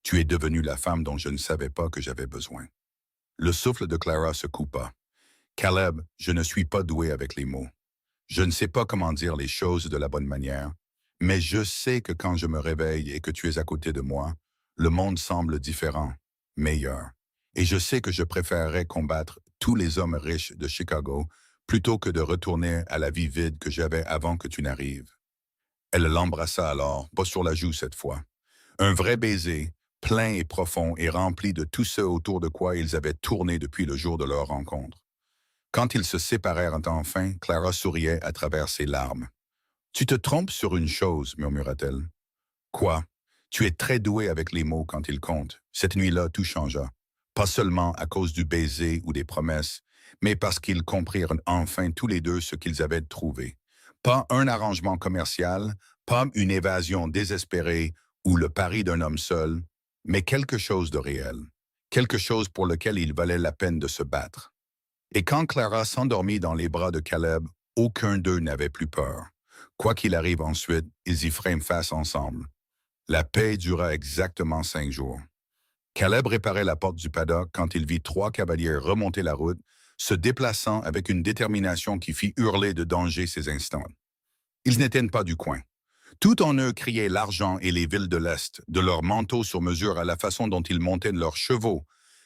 [SPEAKER 1] Tu es devenue la femme dont je ne savais pas que j'avais besoin. Le souffle de Clara se coupa. Caleb, je ne suis pas doué avec les mots. Je ne sais pas comment dire les choses de la bonne manière, mais je sais que quand je me réveille et que tu es à côté de moi, le monde semble différent, meilleur. Et je sais que je préférerais combattre tous les hommes riches de Chicago plutôt que de retourner à la vie vide que j'avais avant que tu n'arrives. Elle l'embrassa alors, pas sur la joue cette fois. Un vrai baiser, plein et profond et rempli de tout ce autour de quoi ils avaient tourné depuis le jour de leur rencontre. Quand ils se séparèrent enfin, Clara souriait à travers ses larmes. « Tu te trompes sur une chose, murmura-t-elle. « Quoi? Tu es très doué avec les mots quand ils comptent. Cette nuit-là, tout changea. Pas seulement à cause du baiser ou des promesses, mais parce qu'ils comprirent enfin tous les deux ce qu'ils avaient trouvé. Pas un arrangement commercial, pas une évasion désespérée ou le pari d'un homme seul, mais quelque chose de réel. Quelque chose pour lequel il valait la peine de se battre. Et quand Clara s'endormit dans les bras de Caleb, aucun d'eux n'avait plus peur. Quoi qu'il arrive ensuite, ils y feront face ensemble. La paix dura exactement 5 jours. Caleb réparait la porte du paddock quand il vit 3 cavaliers remonter la route, se déplaçant avec une détermination qui fit hurler de danger ces instants. Ils n'étaient pas du coin. Tout en eux criait l'argent et les villes de l'Est, de leurs manteaux sur mesure à la façon dont ils montaient leurs chevaux,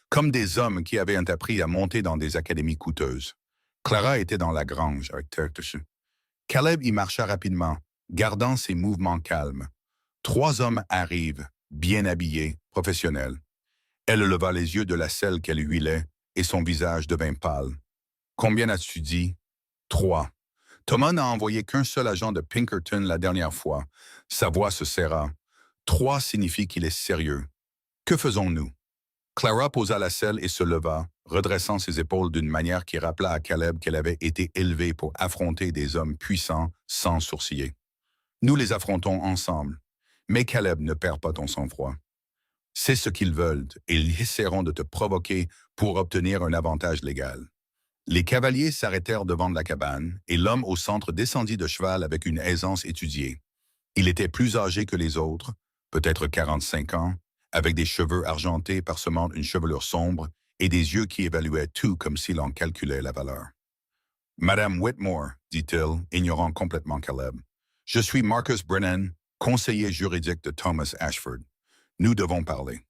[SPEAKER 1] comme des hommes qui avaient appris à monter dans des académies coûteuses. Clara était dans la grange, avec terre dessus. Caleb y marcha rapidement, gardant ses mouvements calmes. 3 hommes arrivent, bien habillés, professionnels. Elle leva les yeux de la selle qu'elle huilait, et son visage devint pâle. « Combien as-tu dit? »« 3. Thomas n'a envoyé qu'un seul agent de Pinkerton la dernière fois. Sa voix se serra. 3 signifie qu'il est sérieux. Que faisons-nous? » Clara posa la selle et se leva, redressant ses épaules d'une manière qui rappela à Caleb qu'elle avait été élevée pour affronter des hommes puissants sans sourciller. « Nous les affrontons ensemble. Mais Caleb, ne perds pas ton sang-froid. C'est ce qu'ils veulent et ils essaieront de te provoquer pour obtenir un avantage légal. » Les cavaliers s'arrêtèrent devant la cabane et l'homme au centre descendit de cheval avec une aisance étudiée. Il était plus âgé que les autres, peut-être 45 ans, avec des cheveux argentés parsemant une chevelure sombre et des yeux qui évaluaient tout comme s'il en calculait la valeur. « Madame Whitmore, dit-il, ignorant complètement Caleb, je suis Marcus Brennan, conseiller juridique de Thomas Ashford. Nous devons parler. »«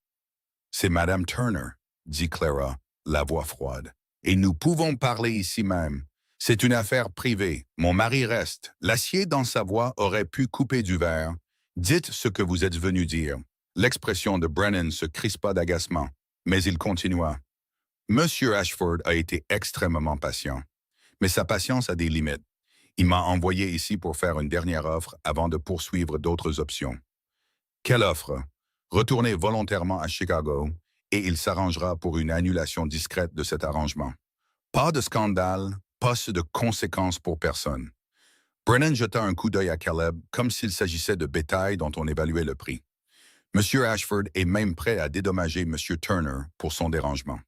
[SPEAKER 1] C'est Madame Turner, dit Clara, la voix froide. Et nous pouvons parler ici même. C'est une affaire privée. Mon mari reste. L'acier dans sa voix aurait pu couper du verre. Dites ce que vous êtes venu dire. L'expression de Brennan se crispa d'agacement, mais il continua. Monsieur Ashford a été extrêmement patient. Mais sa patience a des limites. Il m'a envoyé ici pour faire une dernière offre avant de poursuivre d'autres options. Quelle offre? Retourner volontairement à Chicago et il s'arrangera pour une annulation discrète de cet arrangement. Pas de scandale, pas de conséquences pour personne. Brennan jeta un coup d'œil à Caleb comme s'il s'agissait de bétail dont on évaluait le prix. Monsieur Ashford est même prêt à dédommager Monsieur Turner pour son dérangement.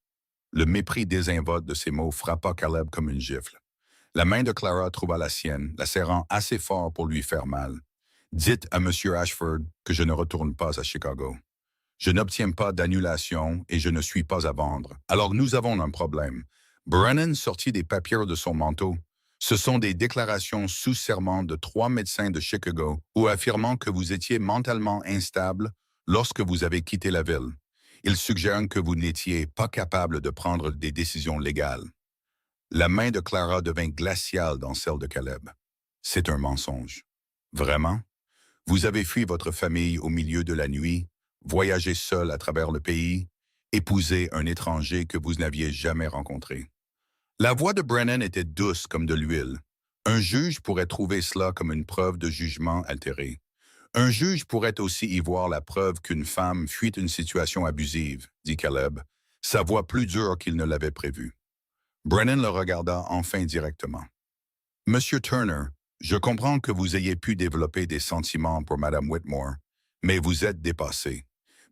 [SPEAKER 1] Le mépris désinvolte de ces mots frappa Caleb comme une gifle. La main de Clara trouva la sienne, la serrant assez fort pour lui faire mal. Dites à Monsieur Ashford que je ne retourne pas à Chicago. Je n'obtiens pas d'annulation et je ne suis pas à vendre. Alors nous avons un problème. Brennan sortit des papiers de son manteau. Ce sont des déclarations sous serment de 3 médecins de Chicago où affirmant que vous étiez mentalement instable lorsque vous avez quitté la ville. Ils suggèrent que vous n'étiez pas capable de prendre des décisions légales. La main de Clara devint glaciale dans celle de Caleb. C'est un mensonge. Vraiment? Vous avez fui votre famille au milieu de la nuit, voyagé seul à travers le pays, épousé un étranger que vous n'aviez jamais rencontré. La voix de Brennan était douce comme de l'huile. Un juge pourrait trouver cela comme une preuve de jugement altéré. Un juge pourrait aussi y voir la preuve qu'une femme fuit une situation abusive, dit Caleb, sa voix plus dure qu'il ne l'avait prévu. Brennan le regarda enfin directement. Monsieur Turner, je comprends que vous ayez pu développer des sentiments pour Madame Whitmore, Mais vous êtes dépassé.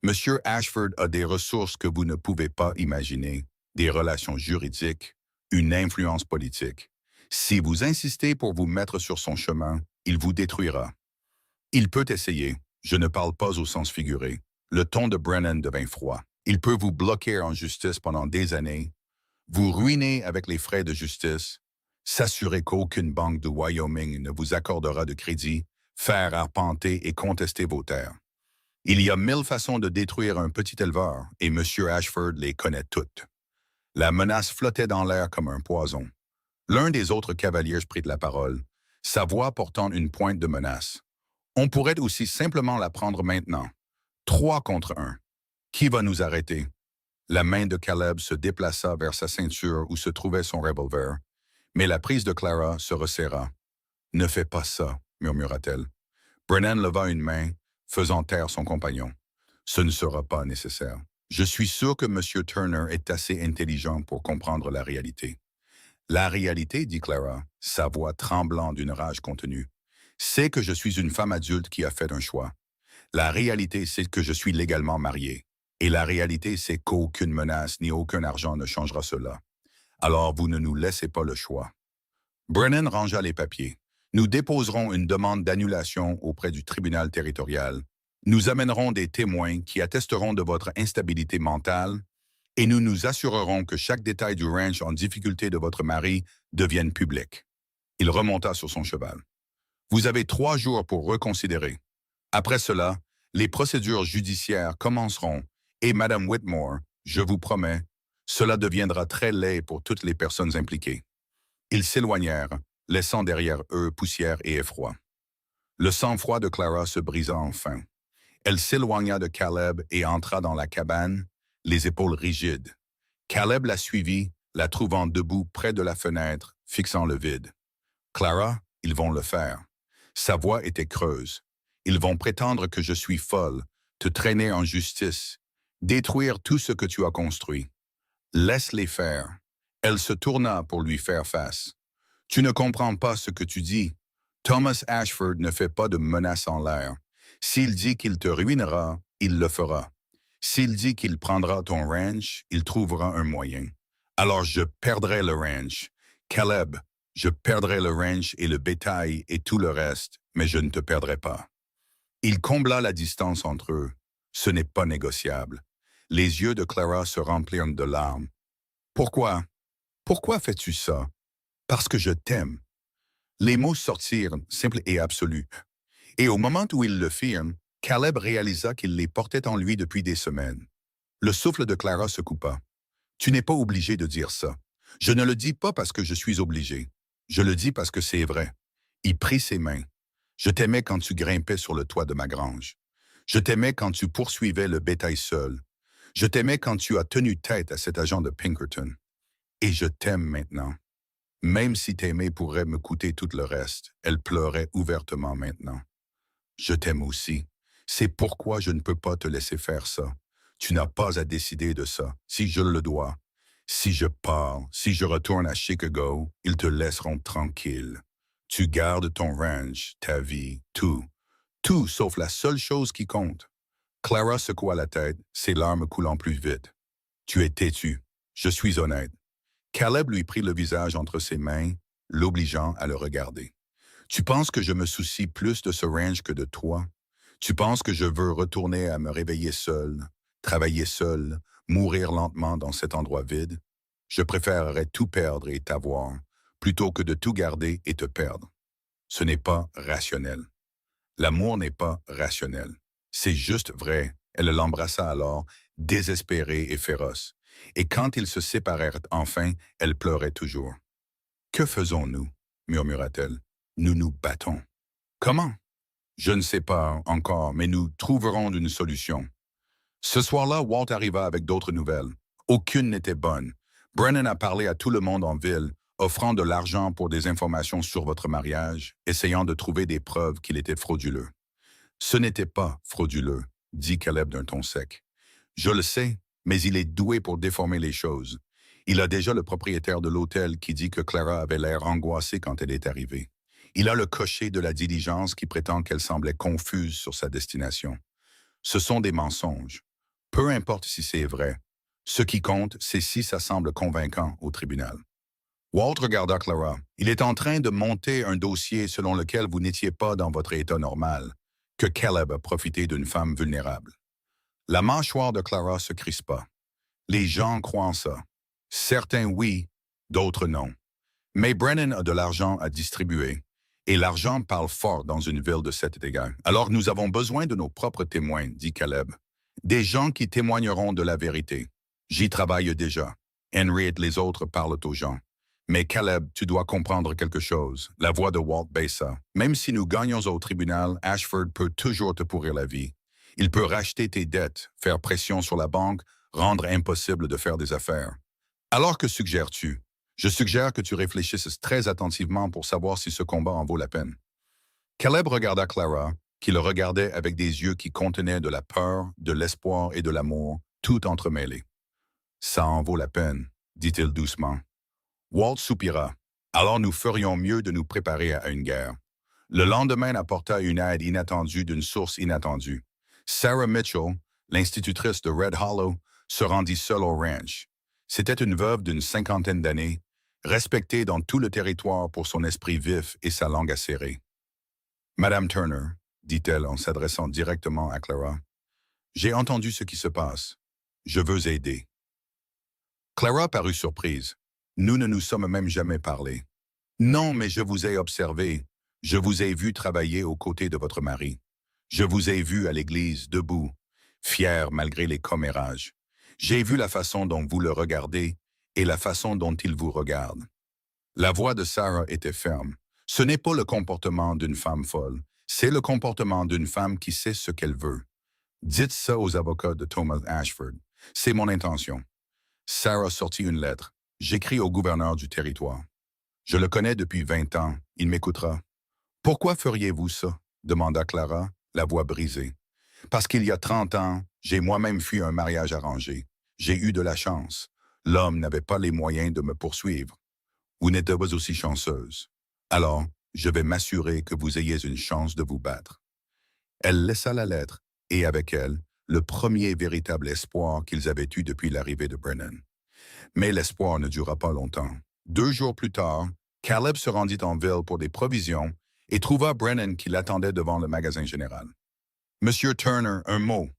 [SPEAKER 1] Monsieur Ashford a des ressources que vous ne pouvez pas imaginer, des relations juridiques, une influence politique. Si vous insistez pour vous mettre sur son chemin, il vous détruira. Il peut essayer. Je ne parle pas au sens figuré. Le ton de Brennan devint froid. Il peut vous bloquer en justice pendant des années, vous ruiner avec les frais de justice, s'assurer qu'aucune banque de Wyoming ne vous accordera de crédit, faire arpenter et contester vos terres. Il y a 1000 façons de détruire un petit éleveur, et M. Ashford les connaît toutes. La menace flottait dans l'air comme un poison. L'un des autres cavaliers prit la parole, sa voix portant une pointe de menace. On pourrait aussi simplement la prendre maintenant. 3 contre 1. Qui va nous arrêter? La main de Caleb se déplaça vers sa ceinture où se trouvait son revolver, mais la prise de Clara se resserra. « Ne fais pas ça, » murmura-t-elle. Brennan leva une main, faisant taire son compagnon. « Ce ne sera pas nécessaire. Je suis sûr que M. Turner est assez intelligent pour comprendre la réalité. » « La réalité, dit Clara, sa voix tremblant d'une rage contenue, c'est que je suis une femme adulte qui a fait un choix. La réalité, c'est que je suis légalement mariée. Et la réalité, c'est qu'aucune menace ni aucun argent ne changera cela. Alors vous ne nous laissez pas le choix. » Brennan rangea les papiers. « Nous déposerons une demande d'annulation auprès du tribunal territorial. Nous amènerons des témoins qui attesteront de votre instabilité mentale et nous nous assurerons que chaque détail du ranch en difficulté de votre mari devienne public. » Il remonta sur son cheval. « Vous avez 3 jours pour reconsidérer. Après cela, les procédures judiciaires commenceront et Mme Whitmore, je vous promets, cela deviendra très laid pour toutes les personnes impliquées. » Ils s'éloignèrent, laissant derrière eux poussière et effroi. Le sang-froid de Clara se brisa enfin. Elle s'éloigna de Caleb et entra dans la cabane, les épaules rigides. Caleb la suivit, la trouvant debout près de la fenêtre, fixant le vide. « Clara, ils vont le faire. » Sa voix était creuse. « Ils vont prétendre que je suis folle, te traîner en justice, détruire tout ce que tu as construit. Laisse-les faire. » Elle se tourna pour lui faire face. « Tu ne comprends pas ce que tu dis. Thomas Ashford ne fait pas de menaces en l'air. S'il dit qu'il te ruinera, il le fera. S'il dit qu'il prendra ton ranch, il trouvera un moyen. Alors je perdrai le ranch. Caleb, je perdrai le ranch et le bétail et tout le reste, mais je ne te perdrai pas. » Il combla la distance entre eux. Ce n'est pas négociable. Les yeux de Clara se remplirent de larmes. « Pourquoi? Pourquoi fais-tu ça? »« Parce que je t'aime. » Les mots sortirent, simples et absolus. Et au moment où ils le firent, Caleb réalisa qu'il les portait en lui depuis des semaines. Le souffle de Clara se coupa. « Tu n'es pas obligé de dire ça. Je ne le dis pas parce que je suis obligé. Je le dis parce que c'est vrai. » Il prit ses mains. « Je t'aimais quand tu grimpais sur le toit de ma grange. Je t'aimais quand tu poursuivais le bétail seul. Je t'aimais quand tu as tenu tête à cet agent de Pinkerton. Et je t'aime maintenant. Même si t'aimer pourrait me coûter tout le reste, » elle pleurait ouvertement maintenant. « Je t'aime aussi. C'est pourquoi je ne peux pas te laisser faire ça. Tu n'as pas à décider de ça, si je le dois. Si je pars, si je retourne à Chicago, ils te laisseront tranquille. Tu gardes ton ranch, ta vie, tout. Tout sauf la seule chose qui compte. » Clara secoua la tête, ses larmes coulant plus vite. « Tu es têtu. Je suis honnête. » Caleb lui prit le visage entre ses mains, l'obligeant à le regarder. « Tu penses que je me soucie plus de ce ranch que de toi? Tu penses que je veux retourner à me réveiller seul, travailler seul, mourir lentement dans cet endroit vide? Je préférerais tout perdre et t'avoir, plutôt que de tout garder et te perdre. Ce n'est pas rationnel. L'amour n'est pas rationnel. C'est juste vrai. » Elle l'embrassa alors, désespérée et féroce. Et quand ils se séparèrent enfin, elle pleurait toujours. « Que faisons-nous? » murmura-t-elle. « Nous nous battons. »« Comment? » ?»« Je ne sais pas encore, mais nous trouverons une solution. » Ce soir-là, Walt arriva avec d'autres nouvelles. Aucune n'était bonne. Brennan a parlé à tout le monde en ville, offrant de l'argent pour des informations sur votre mariage, essayant de trouver des preuves qu'il était frauduleux. « Ce n'était pas frauduleux, » dit Caleb d'un ton sec. « Je le sais, mais il est doué pour déformer les choses. Il a déjà le propriétaire de l'hôtel qui dit que Clara avait l'air angoissée quand elle est arrivée. Il a le cocher de la diligence qui prétend qu'elle semblait confuse sur sa destination. Ce sont des mensonges. Peu importe si c'est vrai. Ce qui compte, c'est si ça semble convaincant au tribunal. Walt regarda Clara. Il est en train de monter un dossier selon lequel vous n'étiez pas dans votre état normal, que Caleb a profité d'une femme vulnérable. La mâchoire de Clara se crispa. Les gens croient en ça. Certains oui, d'autres non. Mais Brennan a de l'argent à distribuer, et l'argent parle fort dans une ville de cet état. Alors nous avons besoin de nos propres témoins, dit Caleb. Des gens qui témoigneront de la vérité. J'y travaille déjà. Henry et les autres parlent aux gens. Mais Caleb, tu dois comprendre quelque chose. La voix de Walt baissa. Même si nous gagnons au tribunal, Ashford peut toujours te pourrir la vie. Il peut racheter tes dettes, faire pression sur la banque, rendre impossible de faire des affaires. Alors que suggères-tu? Je suggère que tu réfléchisses très attentivement pour savoir si ce combat en vaut la peine. Caleb regarda Clara, qui le regardait avec des yeux qui contenaient de la peur, de l'espoir et de l'amour, tout entremêlés. Ça en vaut la peine, dit-il doucement. Walt soupira. Alors nous ferions mieux de nous préparer à une guerre. Le lendemain apporta une aide inattendue d'une source inattendue. Sarah Mitchell, l'institutrice de Red Hollow, se rendit seule au ranch. C'était une veuve d'une 50aine d'années, respectée dans tout le territoire pour son esprit vif et sa langue acérée. « Madame Turner, dit-elle en s'adressant directement à Clara, j'ai entendu ce qui se passe. Je veux aider. » Clara parut surprise. Nous ne nous sommes même jamais parlé. Non, mais je vous ai observé. Je vous ai vu travailler aux côtés de votre mari. Je vous ai vu à l'église, debout, fier malgré les commérages. J'ai vu la façon dont vous le regardez et la façon dont il vous regarde. La voix de Sarah était ferme. Ce n'est pas le comportement d'une femme folle, c'est le comportement d'une femme qui sait ce qu'elle veut. Dites ça aux avocats de Thomas Ashford. C'est mon intention. Sarah sortit une lettre. J'écris au gouverneur du territoire. Je le connais depuis 20 ans. Il m'écoutera. Pourquoi feriez-vous ça? Demanda Clara, la voix brisée. Parce qu'il y a 30 ans, j'ai moi-même fui un mariage arrangé. J'ai eu de la chance. L'homme n'avait pas les moyens de me poursuivre. Vous n'êtes pas aussi chanceuse. Alors, je vais m'assurer que vous ayez une chance de vous battre. Elle laissa la lettre, et avec elle, le premier véritable espoir qu'ils avaient eu depuis l'arrivée de Brennan. Mais l'espoir ne dura pas longtemps. 2 jours plus tard, Caleb se rendit en ville pour des provisions et trouva Brennan qui l'attendait devant le magasin général. « Monsieur Turner, un mot. »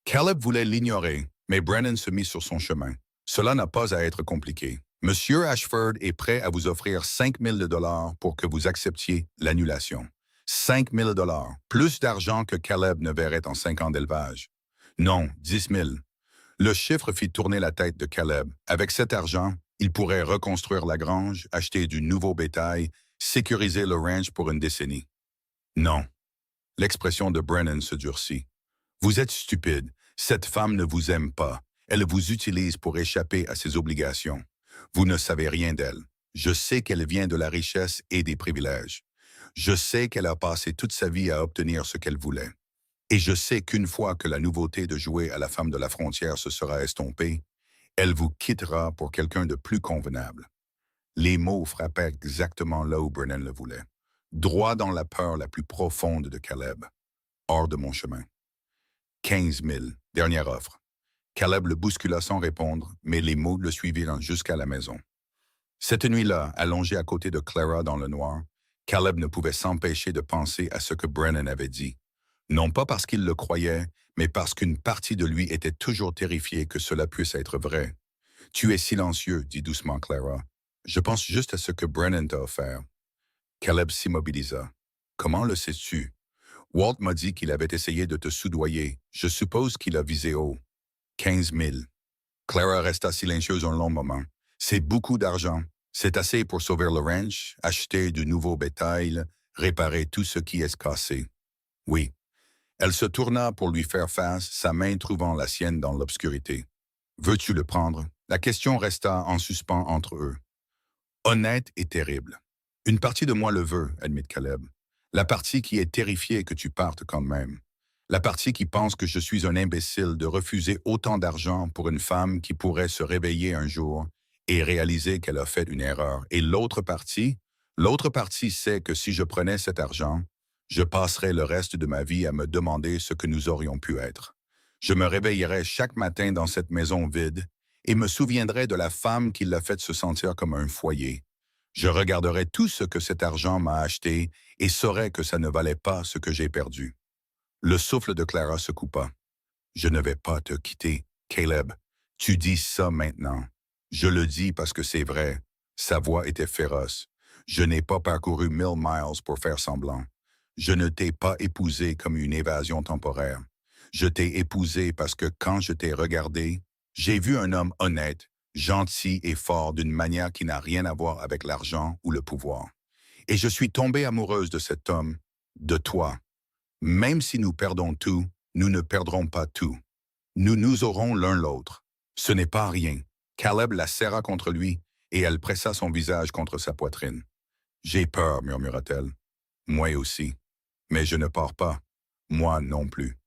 [SPEAKER 1] Caleb voulait l'ignorer, mais Brennan se mit sur son chemin. Cela n'a pas à être compliqué. Monsieur Ashford est prêt à vous offrir 5 000 $ pour que vous acceptiez l'annulation. 5 000 $, plus d'argent que Caleb ne verrait en 5 ans d'élevage. Non, 10 000. Le chiffre fit tourner la tête de Caleb. Avec cet argent, il pourrait reconstruire la grange, acheter du nouveau bétail, sécuriser le ranch pour une décennie. Non. L'expression de Brennan se durcit. Vous êtes stupide. Cette femme ne vous aime pas. Elle vous utilise pour échapper à ses obligations. Vous ne savez rien d'elle. Je sais qu'elle vient de la richesse et des privilèges. Je sais qu'elle a passé toute sa vie à obtenir ce qu'elle voulait. Et je sais qu'une fois que la nouveauté de jouer à la femme de la frontière se sera estompée, elle vous quittera pour quelqu'un de plus convenable. Les mots frappèrent exactement là où Brennan le voulait. Droit dans la peur la plus profonde de Caleb. Hors de mon chemin. 15 000, dernière offre. Caleb le bouscula sans répondre, mais les mots le suivirent jusqu'à la maison. Cette nuit-là, allongé à côté de Clara dans le noir, Caleb ne pouvait s'empêcher de penser à ce que Brennan avait dit. Non pas parce qu'il le croyait, mais parce qu'une partie de lui était toujours terrifiée que cela puisse être vrai. « Tu es silencieux, » dit doucement Clara. « Je pense juste à ce que Brennan t'a offert. » Caleb s'immobilisa. « Comment le sais-tu? » « Walt m'a dit qu'il avait essayé de te soudoyer. Je suppose qu'il a visé haut. 15 000. » Clara resta silencieuse un long moment. « C'est beaucoup d'argent. C'est assez pour sauver le ranch, acheter du nouveau bétail, réparer tout ce qui est cassé. » Oui. Elle se tourna pour lui faire face, sa main trouvant la sienne dans l'obscurité. « Veux-tu le prendre? » La question resta en suspens entre eux. Honnête et terrible. « Une partie de moi le veut, » admit Caleb. « La partie qui est terrifiée que tu partes quand même. La partie qui pense que je suis un imbécile de refuser autant d'argent pour une femme qui pourrait se réveiller un jour et réaliser qu'elle a fait une erreur. Et l'autre partie sait que si je prenais cet argent, Je passerai le reste de ma vie à me demander ce que nous aurions pu être. Je me réveillerai chaque matin dans cette maison vide et me souviendrai de la femme qui l'a fait se sentir comme un foyer. Je regarderai tout ce que cet argent m'a acheté et saurai que ça ne valait pas ce que j'ai perdu. Le souffle de Clara se coupa. Je ne vais pas te quitter, Caleb. Tu dis ça maintenant. Je le dis parce que c'est vrai. Sa voix était féroce. Je n'ai pas parcouru 1000 miles pour faire semblant. Je ne t'ai pas épousé comme une évasion temporaire. Je t'ai épousé parce que quand je t'ai regardé, j'ai vu un homme honnête, gentil et fort d'une manière qui n'a rien à voir avec l'argent ou le pouvoir. Et je suis tombée amoureuse de cet homme, de toi. Même si nous perdons tout, nous ne perdrons pas tout. Nous nous aurons l'un l'autre. Ce n'est pas rien. Caleb la serra contre lui et elle pressa son visage contre sa poitrine. J'ai peur, murmura-t-elle. Moi aussi. Mais je ne pars pas. Moi non plus.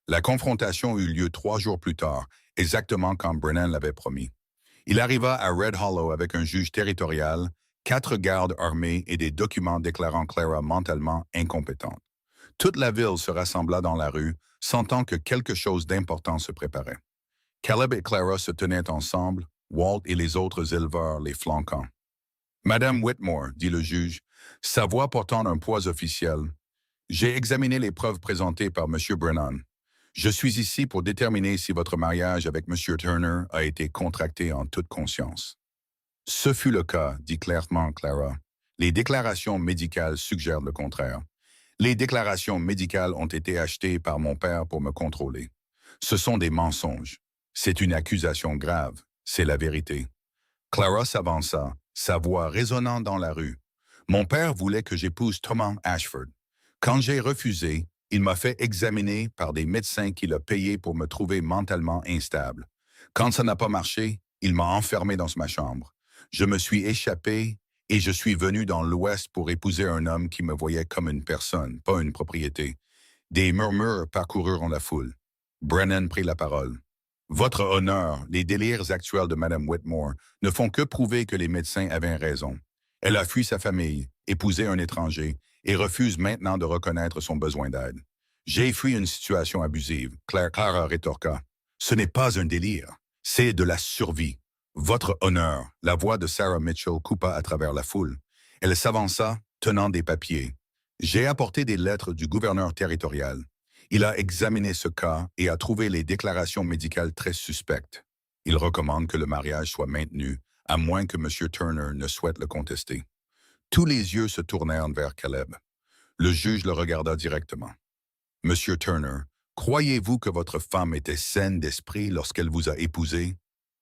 [SPEAKER 1] La confrontation eut lieu 3 jours plus tard, exactement comme Brennan l'avait promis. Il arriva à Red Hollow avec un juge territorial, 4 gardes armés et des documents déclarant Clara mentalement incompétente. Toute la ville se rassembla dans la rue, sentant que quelque chose d'important se préparait. Caleb et Clara se tenaient ensemble, Walt et les autres éleveurs les flanquant. « Madame Whitmore, dit le juge, sa voix portant un poids officiel. J'ai examiné les preuves présentées par M. Brennan. Je suis ici pour déterminer si votre mariage avec M. Turner a été contracté en toute conscience. » Ce fut le cas, dit clairement Clara. Les déclarations médicales suggèrent le contraire. Les déclarations médicales ont été achetées par mon père pour me contrôler. Ce sont des mensonges. C'est une accusation grave. C'est la vérité. Clara s'avança, sa voix résonnant dans la rue. Mon père voulait que j'épouse Thomas Ashford. Quand j'ai refusé, il m'a fait examiner par des médecins qu'il a payés pour me trouver mentalement instable. Quand ça n'a pas marché, il m'a enfermé dans ma chambre. Je me suis échappé et je suis venu dans l'Ouest pour épouser un homme qui me voyait comme une personne, pas une propriété. Des murmures parcoururent la foule. Brennan prit la parole. Votre honneur, les délires actuels de Mme Whitmore ne font que prouver que les médecins avaient raison. Elle a fui sa famille, épousé un étranger, et refuse maintenant de reconnaître son besoin d'aide. J'ai fui une situation abusive, Clara rétorqua. Ce n'est pas un délire, c'est de la survie. Votre honneur, la voix de Sarah Mitchell coupa à travers la foule. Elle s'avança, tenant des papiers. J'ai apporté des lettres du gouverneur territorial. Il a examiné ce cas et a trouvé les déclarations médicales très suspectes. Il recommande que le mariage soit maintenu, à moins que M. Turner ne souhaite le contester. Tous les yeux se tournèrent vers Caleb. Le juge le regarda directement. « Monsieur Turner, croyez-vous que votre femme était saine d'esprit lorsqu'elle vous a épousé? »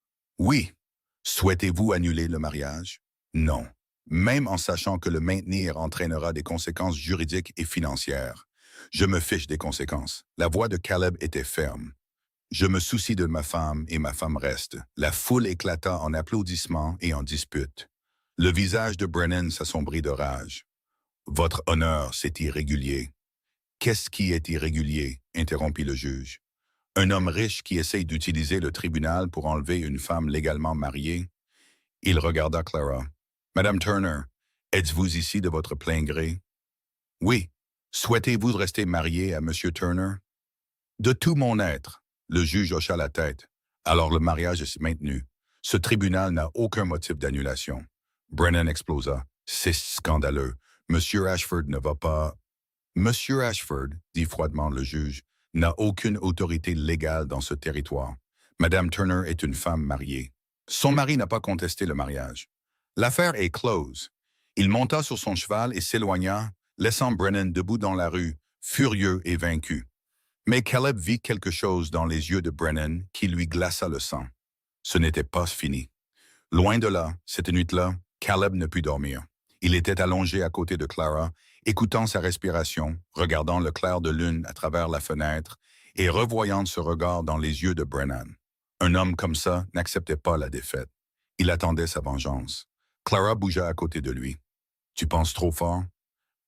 [SPEAKER 1] « Oui. » « Souhaitez-vous annuler le mariage? » « Non. Même en sachant que le maintenir entraînera des conséquences juridiques et financières. Je me fiche des conséquences. La voix de Caleb était ferme. Je me soucie de ma femme et ma femme reste. La foule éclata en applaudissements et en disputes. Le visage de Brennan s'assombrit de rage. « Votre honneur, c'est irrégulier. »« Qu'est-ce qui est irrégulier? » interrompit le juge. « Un homme riche qui essaye d'utiliser le tribunal pour enlever une femme légalement mariée? » Il regarda Clara. « Madame Turner, êtes-vous ici de votre plein gré? »« Oui. Souhaitez-vous rester mariée à M. Turner? »« De tout mon être. » Le juge hocha la tête. « Alors le mariage est maintenu. Ce tribunal n'a aucun motif d'annulation. » Brennan explosa. « C'est scandaleux. Monsieur Ashford ne va pas... » Monsieur Ashford, dit froidement le juge, n'a aucune autorité légale dans ce territoire. Madame Turner est une femme mariée. Son mari n'a pas contesté le mariage. L'affaire est close. Il monta sur son cheval et s'éloigna, laissant Brennan debout dans la rue, furieux et vaincu. Mais Caleb vit quelque chose dans les yeux de Brennan qui lui glaça le sang. Ce n'était pas fini. Loin de là, cette nuit-là, Caleb ne put dormir. Il était allongé à côté de Clara, écoutant sa respiration, regardant le clair de lune à travers la fenêtre et revoyant ce regard dans les yeux de Brennan. Un homme comme ça n'acceptait pas la défaite. Il attendait sa vengeance. Clara bougea à côté de lui. « Tu penses trop fort? »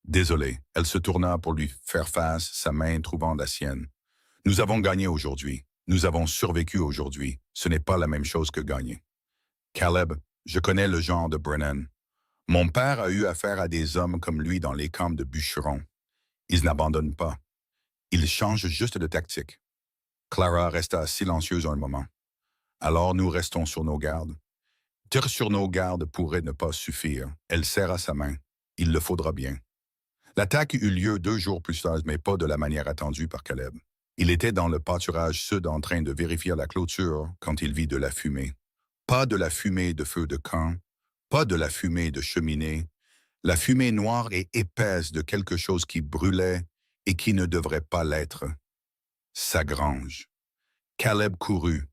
[SPEAKER 1] Désolé, elle se tourna pour lui faire face, sa main trouvant la sienne. « Nous avons gagné aujourd'hui. Nous avons survécu aujourd'hui. Ce n'est pas la même chose que gagner. » Caleb, je connais le genre de Brennan. Mon père a eu affaire à des hommes comme lui dans les camps de bûcherons. Ils n'abandonnent pas. Ils changent juste de tactique. Clara resta silencieuse un moment. Alors nous restons sur nos gardes. Tirer sur nos gardes pourrait ne pas suffire. Elle serra sa main. Il le faudra bien. L'attaque eut lieu 2 jours plus tard, mais pas de la manière attendue par Caleb. Il était dans le pâturage sud en train de vérifier la clôture quand il vit de la fumée. Pas de la fumée de feu de camp, pas de la fumée de cheminée, la fumée noire et épaisse de quelque chose qui brûlait et qui ne devrait pas l'être. Sa grange. Caleb courut,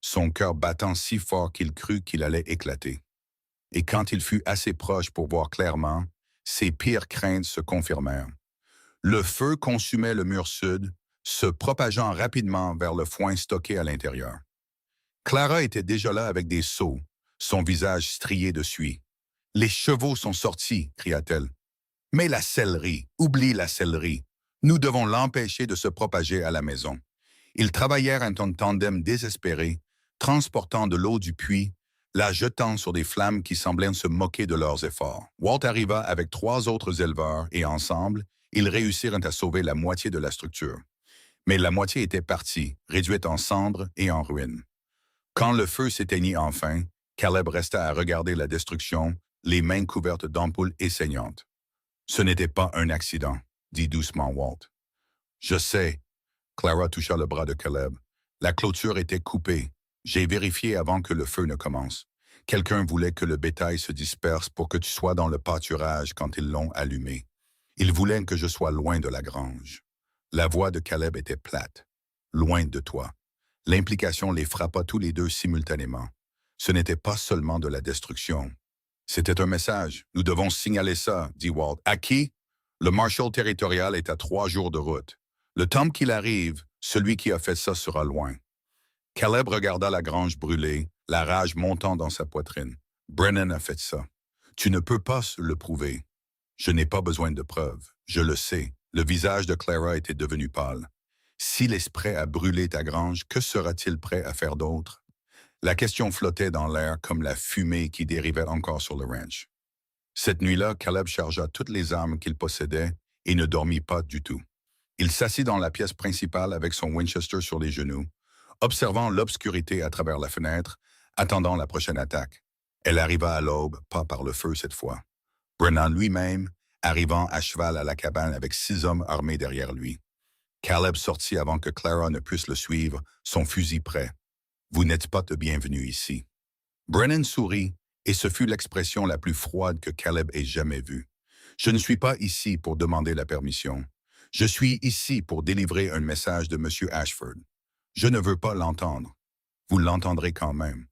[SPEAKER 1] son cœur battant si fort qu'il crut qu'il allait éclater. Et quand il fut assez proche pour voir clairement, ses pires craintes se confirmèrent. Le feu consumait le mur sud, se propageant rapidement vers le foin stocké à l'intérieur. Clara était déjà là avec des seaux, son visage strié de suie. « Les chevaux sont sortis !» cria-t-elle. « Mais la sellerie, oublie la sellerie. Nous devons l'empêcher de se propager à la maison. » Ils travaillèrent en tandem désespéré, transportant de l'eau du puits, la jetant sur des flammes qui semblaient se moquer de leurs efforts. Walt arriva avec 3 autres éleveurs et ensemble, ils réussirent à sauver la moitié de la structure. Mais la moitié était partie, réduite en cendres et en ruines. Quand le feu s'éteignit enfin, Caleb resta à regarder la destruction, les mains couvertes d'ampoules et saignantes. « Ce n'était pas un accident, » dit doucement Walt. « Je sais. » Clara toucha le bras de Caleb. « La clôture était coupée. J'ai vérifié avant que le feu ne commence. Quelqu'un voulait que le bétail se disperse pour que tu sois dans le pâturage quand ils l'ont allumé. Il voulait que je sois loin de la grange. » La voix de Caleb était plate. « Loin de toi. » L'implication les frappa tous les deux simultanément. Ce n'était pas seulement de la destruction. C'était un message. « Nous devons signaler ça, » dit Walt. « À qui? » « Le marshal territorial est à 3 jours de route. Le temps qu'il arrive, celui qui a fait ça sera loin. » Caleb regarda la grange brûlée, la rage montant dans sa poitrine. « Brennan a fait ça. Tu ne peux pas le prouver. » « Je n'ai pas besoin de preuves. Je le sais. » Le visage de Clara était devenu pâle. « S'il est prêt à brûler ta grange, que sera-t-il prêt à faire d'autre? » La question flottait dans l'air comme la fumée qui dérivait encore sur le ranch. Cette nuit-là, Caleb chargea toutes les armes qu'il possédait et ne dormit pas du tout. Il s'assit dans la pièce principale avec son Winchester sur les genoux, observant l'obscurité à travers la fenêtre, attendant la prochaine attaque. Elle arriva à l'aube, pas par le feu cette fois. Brennan lui-même, arrivant à cheval à la cabane avec 6 hommes armés derrière lui. Caleb sortit avant que Clara ne puisse le suivre, son fusil prêt. « Vous n'êtes pas de bienvenue ici. » Brennan sourit, et ce fut l'expression la plus froide que Caleb ait jamais vue. « Je ne suis pas ici pour demander la permission. Je suis ici pour délivrer un message de M. Ashford. Je ne veux pas l'entendre. Vous l'entendrez quand même. »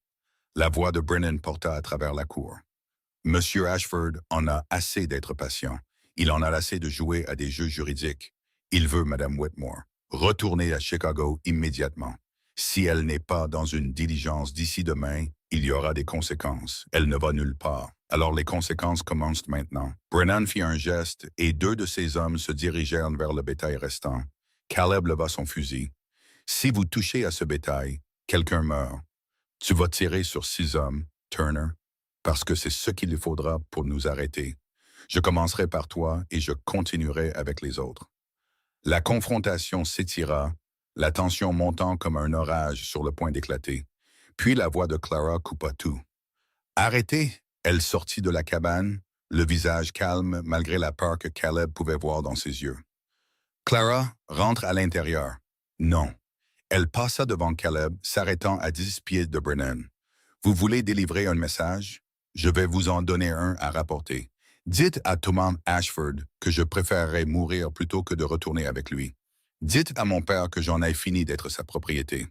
[SPEAKER 1] La voix de Brennan porta à travers la cour. « Monsieur Ashford en a assez d'être patient. Il en a assez de jouer à des jeux juridiques. Il veut Mme Whitmore. Retourner à Chicago immédiatement. Si elle n'est pas dans une diligence d'ici demain, il y aura des conséquences. Elle ne va nulle part. Alors les conséquences commencent maintenant. » Brennan fit un geste et 2 de ses hommes se dirigèrent vers le bétail restant. Caleb leva son fusil. « Si vous touchez à ce bétail, quelqu'un meurt. Tu vas tirer sur 6 hommes, Turner, parce que c'est ce qu'il faudra pour nous arrêter. Je commencerai par toi et je continuerai avec les autres. » La confrontation s'étira, la tension montant comme un orage sur le point d'éclater. Puis la voix de Clara coupa tout. « Arrêtez !» Elle sortit de la cabane, le visage calme malgré la peur que Caleb pouvait voir dans ses yeux. « Clara, rentre à l'intérieur. » Non. Elle passa devant Caleb, s'arrêtant à 10 pieds de Brennan. « Vous voulez délivrer un message? Je vais vous en donner un à rapporter. Dites à Thomas Ashford que je préférerais mourir plutôt que de retourner avec lui. Dites à mon père que j'en ai fini d'être sa propriété.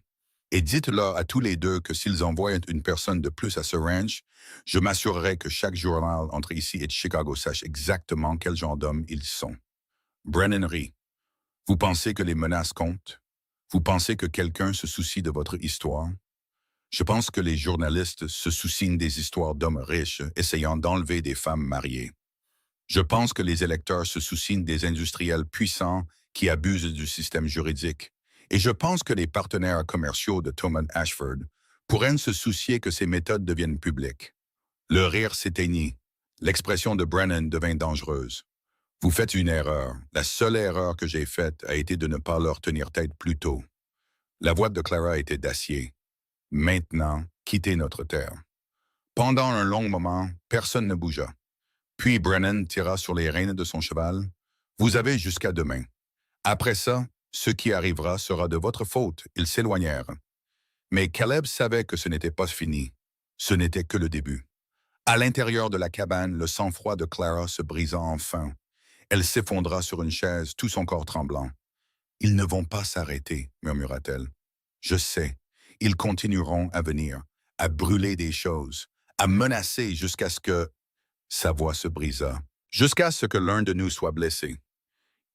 [SPEAKER 1] Et dites-leur à tous les deux que s'ils envoient une personne de plus à ce ranch, je m'assurerai que chaque journal entre ici et Chicago sache exactement quel genre d'hommes ils sont. » Brennan rit. « Vous pensez que les menaces comptent? Vous pensez que quelqu'un se soucie de votre histoire? Je pense que les journalistes se soucient des histoires d'hommes riches essayant d'enlever des femmes mariées. Je pense que les électeurs se soucient des industriels puissants qui abusent du système juridique. Et je pense que les partenaires commerciaux de Thomas Ashford pourraient se soucier que ces méthodes deviennent publiques. » Le rire s'éteignit. L'expression de Brennan devint dangereuse. Vous faites une erreur. La seule erreur que j'ai faite a été de ne pas leur tenir tête plus tôt. La voix de Clara était d'acier. Maintenant, quittez notre terre. Pendant un long moment, personne ne bougea. Puis Brennan tira sur les rênes de son cheval. Vous avez jusqu'à demain. Après ça, ce qui arrivera sera de votre faute. Ils s'éloignèrent. Mais Caleb savait que ce n'était pas fini. Ce n'était que le début. À l'intérieur de la cabane, le sang-froid de Clara se brisa enfin. Elle s'effondra sur une chaise, tout son corps tremblant. Ils ne vont pas s'arrêter, murmura-t-elle. Je sais, ils continueront à venir, à brûler des choses, à menacer jusqu'à ce que... Sa voix se brisa, jusqu'à ce que l'un de nous soit blessé.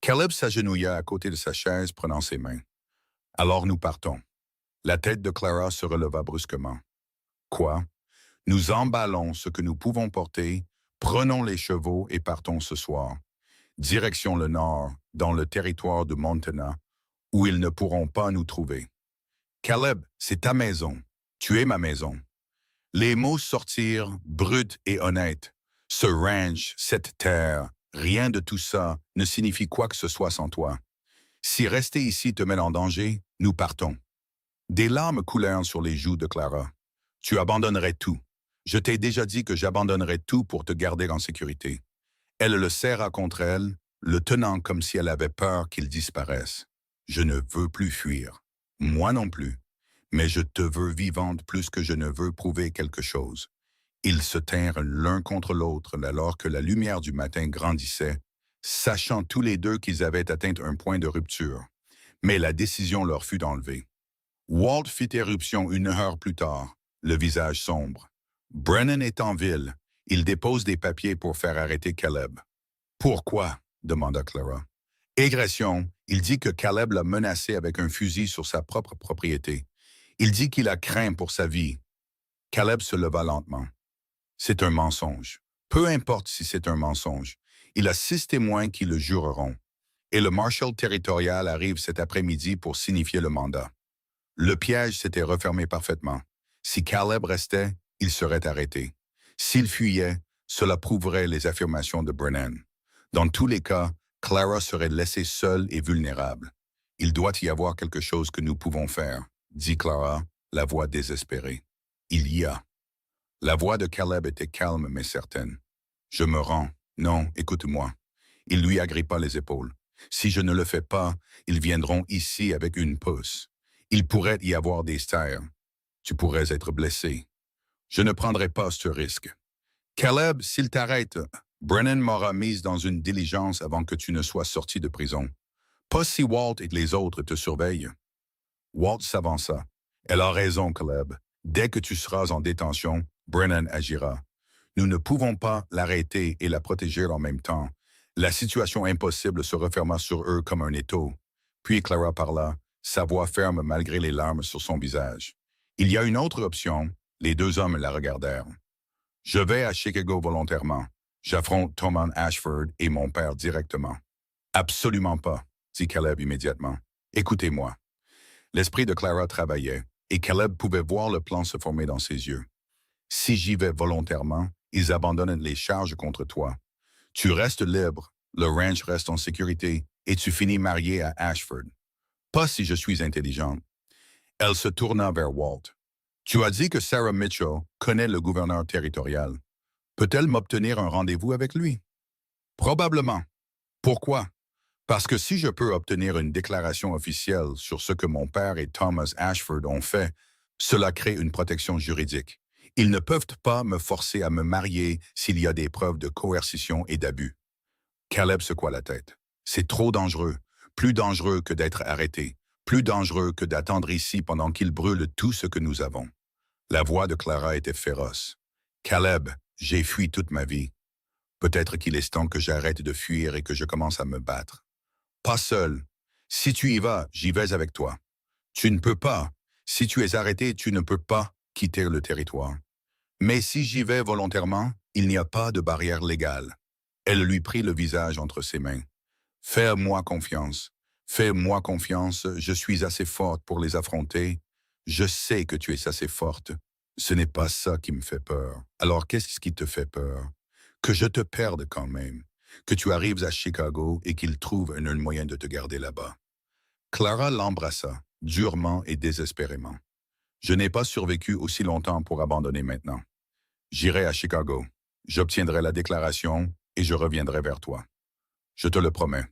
[SPEAKER 1] Caleb s'agenouilla à côté de sa chaise, prenant ses mains. Alors nous partons. La tête de Clara se releva brusquement. Quoi? Nous emballons ce que nous pouvons porter, prenons les chevaux et partons ce soir. Direction le nord, dans le territoire de Montana, où ils ne pourront pas nous trouver. Caleb, c'est ta maison. Tu es ma maison. Les mots sortirent bruts et honnêtes. Ce ranch, cette terre, rien de tout ça ne signifie quoi que ce soit sans toi. Si rester ici te met en danger, nous partons. Des larmes coulèrent sur les joues de Clara. Tu abandonnerais tout. Je t'ai déjà dit que j'abandonnerais tout pour te garder en sécurité. Elle le serra contre elle, le tenant comme si elle avait peur qu'il disparaisse. Je ne veux plus fuir. Moi non plus. Mais je te veux vivante plus que je ne veux prouver quelque chose. Ils se tinrent l'un contre l'autre alors que la lumière du matin grandissait, sachant tous les deux qu'ils avaient atteint un point de rupture. Mais la décision leur fut enlevée. Walt fit éruption 1 heure plus tard, le visage sombre. Brennan est en ville. Il dépose des papiers pour faire arrêter Caleb. Pourquoi? Demanda Clara. Agression, il dit que Caleb l'a menacé avec un fusil sur sa propre propriété. Il dit qu'il a craint pour sa vie. Caleb se leva lentement. C'est un mensonge. Peu importe si c'est un mensonge. Il a 6 témoins qui le jureront. Et le marshal territorial arrive cet après-midi pour signifier le mandat. Le piège s'était refermé parfaitement. Si Caleb restait, il serait arrêté. S'il fuyait, cela prouverait les affirmations de Brennan. Dans tous les cas, Clara serait laissée seule et vulnérable. Il doit y avoir quelque chose que nous pouvons faire, dit Clara, la voix désespérée. Il y a. La voix de Caleb était calme mais certaine. Je me rends. Non, écoute-moi. Il lui agrippa les épaules. Si je ne le fais pas, ils viendront ici avec une pousse. Il pourrait y avoir des stères. Tu pourrais être blessé. Je ne prendrai pas ce risque. Caleb, s'il t'arrête, Brennan m'aura mise dans une diligence avant que tu ne sois sorti de prison. Pas si Walt et les autres te surveillent. Walt s'avança. Elle a raison, Caleb. Dès que tu seras en détention, Brennan agira. Nous ne pouvons pas l'arrêter et la protéger en même temps. La situation impossible se referma sur eux comme un étau. Puis Clara parla, sa voix ferme malgré les larmes sur son visage. Il y a une autre option. Les 2 hommes la regardèrent. Je vais à Chicago volontairement. J'affronte Thomas Ashford et mon père directement. Absolument pas, dit Caleb immédiatement. Écoutez-moi. L'esprit de Clara travaillait, et Caleb pouvait voir le plan se former dans ses yeux. Si j'y vais volontairement, ils abandonnent les charges contre toi. Tu restes libre, le ranch reste en sécurité, et tu finis marié à Ashford. Pas si je suis intelligente. Elle se tourna vers Walt. Tu as dit que Sarah Mitchell connaît le gouverneur territorial. Peut-elle m'obtenir un rendez-vous avec lui? Probablement. Pourquoi? Parce que si je peux obtenir une déclaration officielle sur ce que mon père et Thomas Ashford ont fait, cela crée une protection juridique. Ils ne peuvent pas me forcer à me marier s'il y a des preuves de coercition et d'abus. Caleb secoua la tête. C'est trop dangereux. Plus dangereux que d'être arrêté. Plus dangereux que d'attendre ici pendant qu'ils brûlent tout ce que nous avons. La voix de Clara était féroce. Caleb, j'ai fui toute ma vie. Peut-être qu'il est temps que j'arrête de fuir et que je commence à me battre. Pas seul. Si tu y vas, j'y vais avec toi. Tu ne peux pas. Si tu es arrêté, tu ne peux pas quitter le territoire. Mais si j'y vais volontairement, il n'y a pas de barrière légale. Elle lui prit le visage entre ses mains. Fais-moi confiance. Fais-moi confiance, je suis assez forte pour les affronter. Je sais que tu es assez forte. Ce n'est pas ça qui me fait peur. Alors qu'est-ce qui te fait peur? Que je te perde quand même. que tu arrives à Chicago et qu'ils trouvent un moyen de te garder là-bas. Clara l'embrassa, durement et désespérément. Je n'ai pas survécu aussi longtemps pour abandonner maintenant. J'irai à Chicago. J'obtiendrai la déclaration et je reviendrai vers toi. Je te le promets.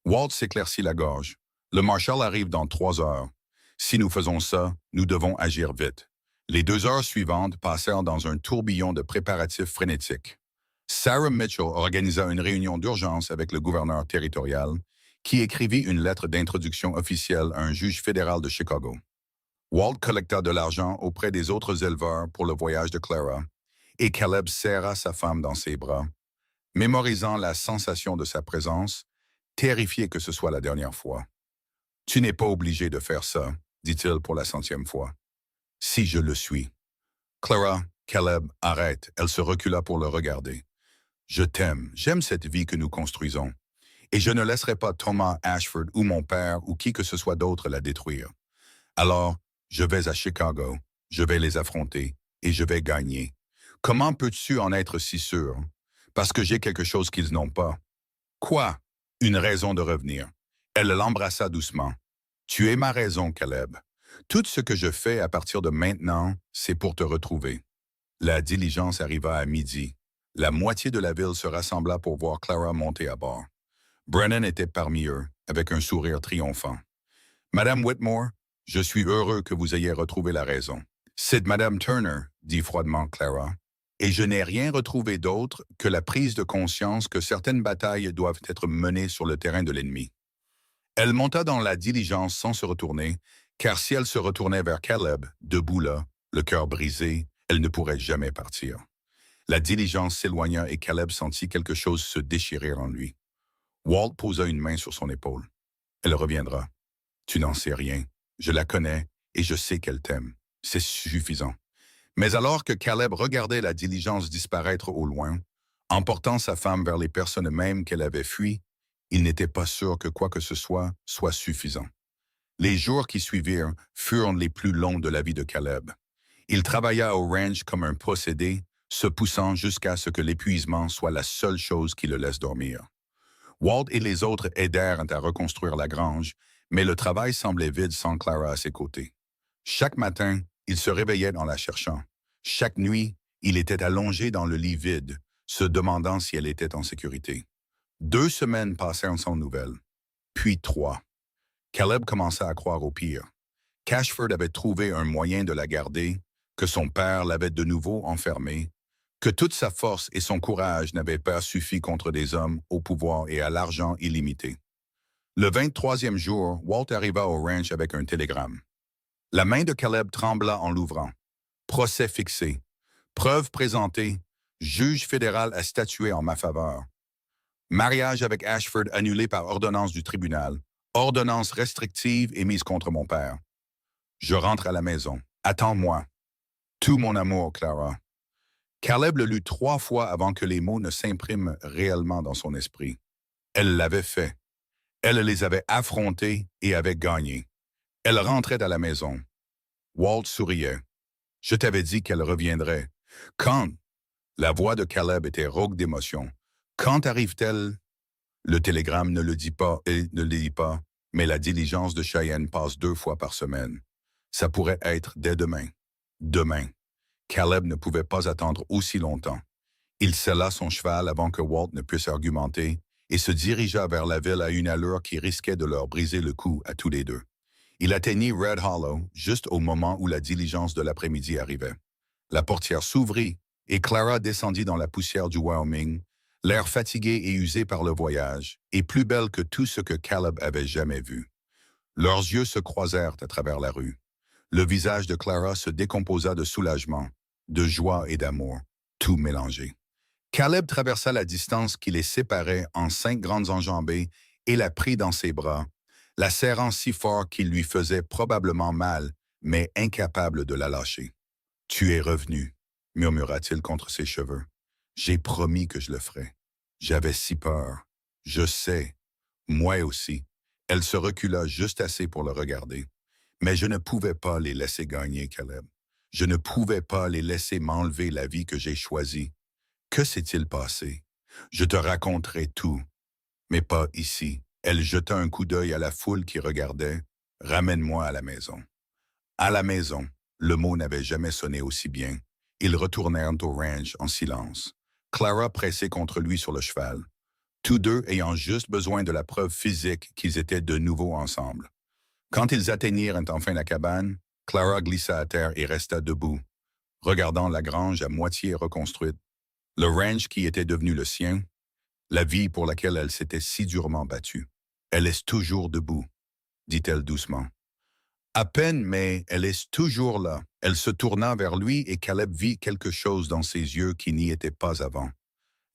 [SPEAKER 1] Walt s'éclaircit la gorge. Le marshal arrive dans 3 heures. Si nous faisons ça, nous devons agir vite. Les 2 heures suivantes passèrent dans un tourbillon de préparatifs frénétiques. Sarah Mitchell organisa une réunion d'urgence avec le gouverneur territorial, qui écrivit une lettre d'introduction officielle à un juge fédéral de Chicago. Walt collecta de l'argent auprès des autres éleveurs pour le voyage de Clara, et Caleb serra sa femme dans ses bras, mémorisant la sensation de sa présence, terrifié que ce soit la dernière fois. « Tu n'es pas obligé de faire ça, » dit-il pour la 100e fois. « Si je le suis. » Clara, Caleb, arrête. Elle se recula pour le regarder. « Je t'aime, j'aime cette vie que nous construisons, et je ne laisserai pas Thomas Ashford ou mon père ou qui que ce soit d'autre la détruire. Alors, je vais à Chicago, je vais les affronter, et je vais gagner. Comment peux-tu en être si sûr? Parce que j'ai quelque chose qu'ils n'ont pas. Quoi? Une raison de revenir. Elle l'embrassa doucement. Tu es ma raison, Caleb. Tout ce que je fais à partir de maintenant, c'est pour te retrouver. La diligence arriva à midi. La moitié de la ville se rassembla pour voir Clara monter à bord. Brennan était parmi eux, avec un sourire triomphant. « Madame Whitmore, je suis heureux que vous ayez retrouvé la raison. »« C'est Madame Turner, » dit froidement Clara, « et je n'ai rien retrouvé d'autre que la prise de conscience que certaines batailles doivent être menées sur le terrain de l'ennemi. » Elle monta dans la diligence sans se retourner, car si elle se retournait vers Caleb, debout là, le cœur brisé, elle ne pourrait jamais partir. La diligence s'éloigna et Caleb sentit quelque chose se déchirer en lui. Walt posa une main sur son épaule. « Elle reviendra. Tu n'en sais rien. Je la connais et je sais qu'elle t'aime. C'est suffisant. » Mais alors que Caleb regardait la diligence disparaître au loin, emportant sa femme vers les personnes mêmes qu'elle avait fuies, il n'était pas sûr que quoi que ce soit suffisant. Les jours qui suivirent furent les plus longs de la vie de Caleb. Il travailla au ranch comme un possédé, se poussant jusqu'à ce que l'épuisement soit la seule chose qui le laisse dormir. Walt et les autres aidèrent à reconstruire la grange, mais le travail semblait vide sans Clara à ses côtés. Chaque matin, il se réveillait en la cherchant. Chaque nuit, il était allongé dans le lit vide, se demandant si elle était en sécurité. 2 semaines passèrent sans nouvelles, puis 3. Caleb commença à croire au pire. Cashford avait trouvé un moyen de la garder, que son père l'avait de nouveau enfermée, que toute sa force et son courage n'avaient pas suffi contre des hommes au pouvoir et à l'argent illimité. Le 23e jour, Walt arriva au ranch avec un télégramme. La main de Caleb trembla en l'ouvrant. Procès fixé. Preuve présentée. Juge fédéral a statué en ma faveur. Mariage avec Ashford annulé par ordonnance du tribunal. Ordonnance restrictive émise contre mon père. Je rentre à la maison. Attends-moi. Tout mon amour, Clara. Caleb le lut 3 fois avant que les mots ne s'impriment réellement dans son esprit. Elle l'avait fait. Elle les avait affrontés et avait gagné. Elle rentrait à la maison. Walt souriait. « Je t'avais dit qu'elle reviendrait. »« Quand? » La voix de Caleb était rauque d'émotion. « Quand arrive-t-elle? » Le télégramme ne le dit pas et ne le dit pas, mais la diligence de Cheyenne passe 2 fois par semaine. Ça pourrait être dès demain. Demain. Caleb ne pouvait pas attendre aussi longtemps. Il sella son cheval avant que Walt ne puisse argumenter et se dirigea vers la ville à une allure qui risquait de leur briser le cou à tous les deux. Il atteignit Red Hollow juste au moment où la diligence de l'après-midi arrivait. La portière s'ouvrit et Clara descendit dans la poussière du Wyoming, l'air fatigué et usé par le voyage, et plus belle que tout ce que Caleb avait jamais vu. Leurs yeux se croisèrent à travers la rue. Le visage de Clara se décomposa de soulagement, de joie et d'amour, tout mélangé. Caleb traversa la distance qui les séparait en 5 grandes enjambées et la prit dans ses bras, la serrant si fort qu'il lui faisait probablement mal, mais incapable de la lâcher. « Tu es revenu, » murmura-t-il contre ses cheveux. « J'ai promis que je le ferais. J'avais si peur. Je sais. Moi aussi. » Elle se recula juste assez pour le regarder. « Mais je ne pouvais pas les laisser gagner, Caleb. Je ne pouvais pas les laisser m'enlever la vie que j'ai choisie. Que s'est-il passé? Je te raconterai tout, mais pas ici. Elle jeta un coup d'œil à la foule qui regardait. Ramène-moi à la maison. À la maison, le mot n'avait jamais sonné aussi bien. Ils retournèrent au ranch en silence. Clara pressée contre lui sur le cheval, tous deux ayant juste besoin de la preuve physique qu'ils étaient de nouveau ensemble. Quand ils atteignirent enfin la cabane, Clara glissa à terre et resta debout, regardant la grange à moitié reconstruite, le ranch qui était devenu le sien, la vie pour laquelle elle s'était si durement battue. Elle est toujours debout, dit-elle doucement. À peine, mais elle est toujours là. Elle se tourna vers lui et Caleb vit quelque chose dans ses yeux qui n'y était pas avant.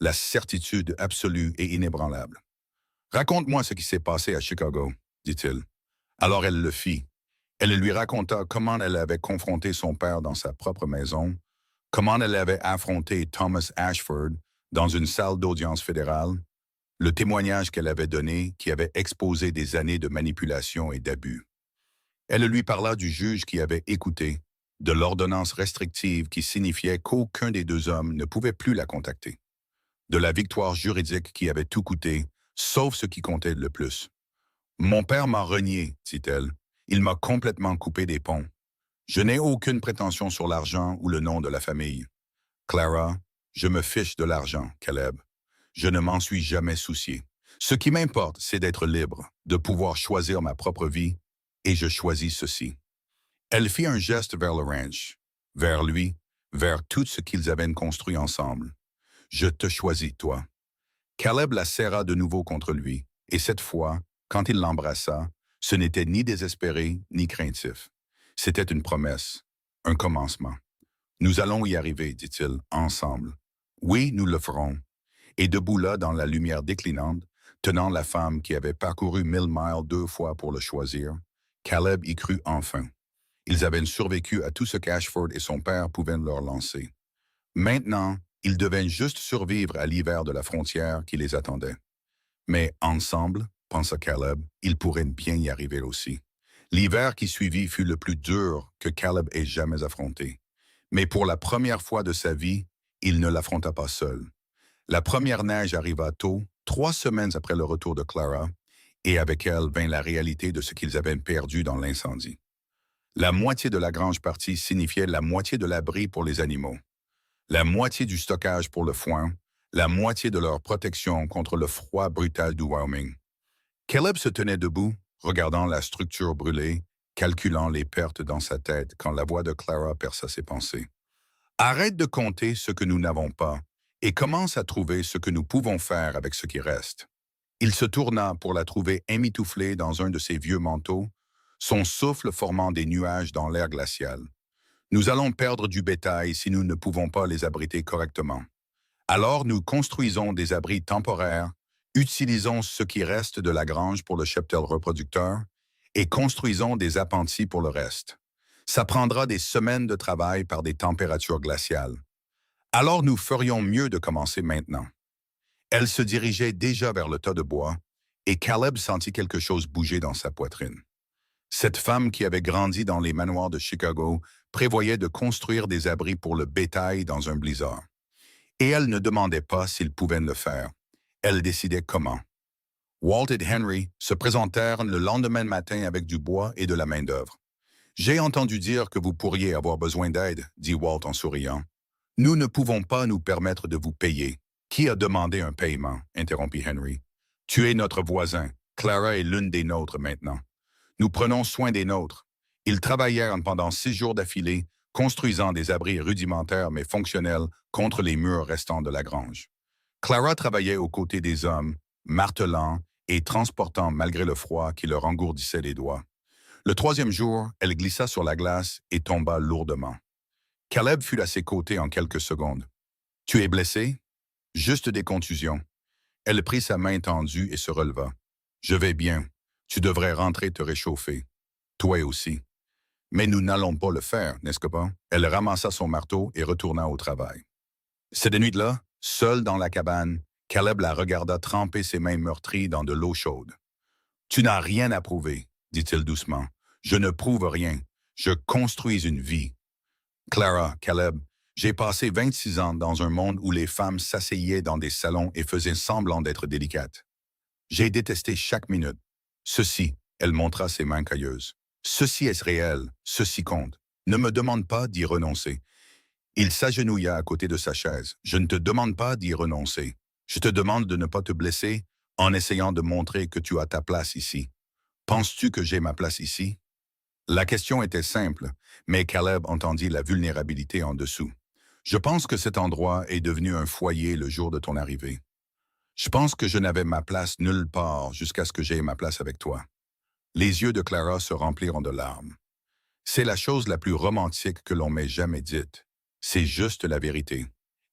[SPEAKER 1] La certitude absolue et inébranlable. Raconte-moi ce qui s'est passé à Chicago, dit-il. Alors elle le fit. Elle lui raconta comment elle avait confronté son père dans sa propre maison, comment elle avait affronté Thomas Ashford dans une salle d'audience fédérale, le témoignage qu'elle avait donné qui avait exposé des années de manipulation et d'abus. Elle lui parla du juge qui avait écouté, de l'ordonnance restrictive qui signifiait qu'aucun des deux hommes ne pouvait plus la contacter, de la victoire juridique qui avait tout coûté, sauf ce qui comptait le plus. Mon père m'a renié, dit-elle. Il m'a complètement coupé des ponts. Je n'ai aucune prétention sur l'argent ou le nom de la famille. Clara, je me fiche de l'argent, Caleb. Je ne m'en suis jamais soucié. Ce qui m'importe, c'est d'être libre, de pouvoir choisir ma propre vie, et je choisis ceci. Elle fit un geste vers le ranch, vers lui, vers tout ce qu'ils avaient construit ensemble. Je te choisis, toi. Caleb la serra de nouveau contre lui, et cette fois, quand il l'embrassa, ce n'était ni désespéré ni craintif. C'était une promesse, un commencement. Nous allons y arriver, dit-il, ensemble. Oui, nous le ferons. Et debout là, dans la lumière déclinante, tenant la femme qui avait parcouru 1000 miles 2 fois pour le choisir, Caleb y crut enfin. Ils avaient survécu à tout ce qu'Ashford et son père pouvaient leur lancer. Maintenant, ils devaient juste survivre à l'hiver de la frontière qui les attendait. Mais ensemble, pensa Caleb, ils pourraient bien y arriver aussi. L'hiver qui suivit fut le plus dur que Caleb ait jamais affronté. Mais pour la première fois de sa vie, il ne l'affronta pas seul. La première neige arriva tôt, 3 semaines après le retour de Clara, et avec elle vint la réalité de ce qu'ils avaient perdu dans l'incendie. La moitié de la grange partie signifiait la moitié de l'abri pour les animaux, la moitié du stockage pour le foin, la moitié de leur protection contre le froid brutal du Wyoming. Caleb se tenait debout, regardant la structure brûlée, calculant les pertes dans sa tête quand la voix de Clara perça ses pensées. Arrête de compter ce que nous n'avons pas et commence à trouver ce que nous pouvons faire avec ce qui reste. Il se tourna pour la trouver émitouflée dans un de ses vieux manteaux, son souffle formant des nuages dans l'air glacial. Nous allons perdre du bétail si nous ne pouvons pas les abriter correctement. Alors nous construisons des abris temporaires, utilisons ce qui reste de la grange pour le cheptel reproducteur et construisons des appentis pour le reste. Ça prendra des semaines de travail par des températures glaciales. Alors nous ferions mieux de commencer maintenant. Elle se dirigeait déjà vers le tas de bois, et Caleb sentit quelque chose bouger dans sa poitrine. Cette femme qui avait grandi dans les manoirs de Chicago prévoyait de construire des abris pour le bétail dans un blizzard. Et elle ne demandait pas s'ils pouvaient le faire. Elle décidait comment. Walt et Henry se présentèrent le lendemain matin avec du bois et de la main-d'œuvre. « J'ai entendu dire que vous pourriez avoir besoin d'aide, » dit Walt en souriant. « Nous ne pouvons pas nous permettre de vous payer. »« Qui a demandé un paiement? » interrompit Henry. « Tu es notre voisin. Clara est l'une des nôtres maintenant. Nous prenons soin des nôtres. » Ils travaillèrent pendant 6 jours d'affilée, construisant des abris rudimentaires mais fonctionnels contre les murs restants de la grange. Clara travaillait aux côtés des hommes, martelant et transportant malgré le froid qui leur engourdissait les doigts. Le 3e jour, elle glissa sur la glace et tomba lourdement. Caleb fut à ses côtés en quelques secondes. « Tu es blessé? »« Juste des contusions. » Elle prit sa main tendue et se releva. « Je vais bien. Tu devrais rentrer te réchauffer. Toi aussi. » « Mais nous n'allons pas le faire, n'est-ce pas? » Elle ramassa son marteau et retourna au travail. Cette nuit-là, seule dans la cabane, Caleb la regarda tremper ses mains meurtries dans de l'eau chaude. « Tu n'as rien à prouver, » dit-il doucement. « Je ne prouve rien. Je construis une vie. » « Clara, Caleb, J'ai passé 26 ans dans un monde où les femmes s'asseyaient dans des salons et faisaient semblant d'être délicates. J'ai détesté chaque minute. Ceci, elle montra ses mains cailleuses. Ceci est réel, ceci compte. Ne me demande pas d'y renoncer. Il s'agenouilla à côté de sa chaise. Je ne te demande pas d'y renoncer. Je te demande de ne pas te blesser en essayant de montrer que tu as ta place ici. Penses-tu que j'ai ma place ici? La question était simple, mais Caleb entendit la vulnérabilité en dessous. Je pense que cet endroit est devenu un foyer le jour de ton arrivée. Je pense que je n'avais ma place nulle part jusqu'à ce que j'aie ma place avec toi. Les yeux de Clara se remplirent de larmes. C'est la chose la plus romantique que l'on m'ait jamais dite. C'est juste la vérité.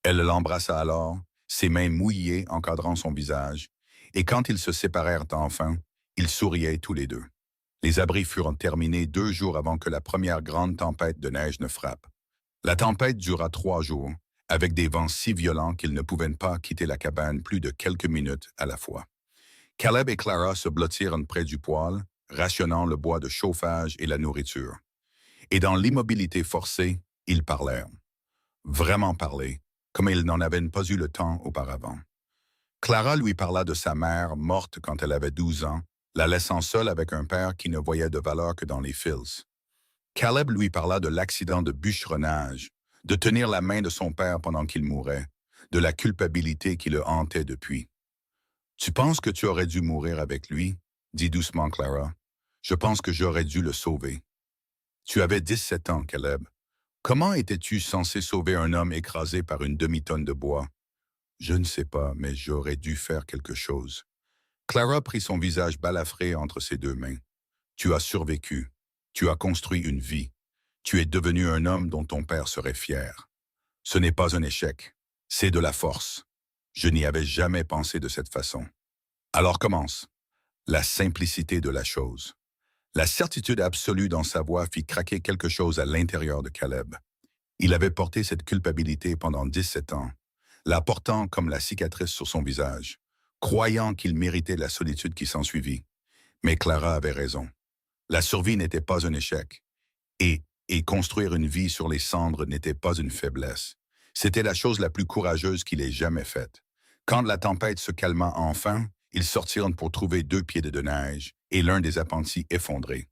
[SPEAKER 1] Elle l'embrassa alors, ses mains mouillées encadrant son visage, et quand ils se séparèrent enfin, ils souriaient tous les deux. Les abris furent terminés 2 jours avant que la première grande tempête de neige ne frappe. La tempête dura 3 jours, avec des vents si violents qu'ils ne pouvaient pas quitter la cabane plus de quelques minutes à la fois. Caleb et Clara se blottirent près du poêle, rationnant le bois de chauffage et la nourriture. Et dans l'immobilité forcée, ils parlèrent. Vraiment parler, comme ils n'en avaient pas eu le temps auparavant. Clara lui parla de sa mère, morte quand elle avait 12 ans, la laissant seule avec un père qui ne voyait de valeur que dans les fils. Caleb lui parla de l'accident de bûcheronnage, de tenir la main de son père pendant qu'il mourait, de la culpabilité qui le hantait depuis. « Tu penses que tu aurais dû mourir avec lui? » dit doucement Clara. « Je pense que j'aurais dû le sauver. » Tu avais 17 ans, Caleb. Comment étais-tu censé sauver un homme écrasé par une demi-tonne de bois? Je ne sais pas, mais j'aurais dû faire quelque chose. Clara prit son visage balafré entre ses 2 mains. Tu as survécu. Tu as construit une vie. Tu es devenu un homme dont ton père serait fier. Ce n'est pas un échec. C'est de la force. Je n'y avais jamais pensé de cette façon. Alors commence. La simplicité de la chose. La certitude absolue dans sa voix fit craquer quelque chose à l'intérieur de Caleb. Il avait porté cette culpabilité pendant 17 ans, la portant comme la cicatrice sur son visage, croyant qu'il méritait la solitude qui s'ensuivit. Mais Clara avait raison. La survie n'était pas un échec. Et construire une vie sur les cendres n'était pas une faiblesse. C'était la chose la plus courageuse qu'il ait jamais faite. Quand la tempête se calma enfin, ils sortirent pour trouver 2 pieds de neige et l'un des appentis effondré.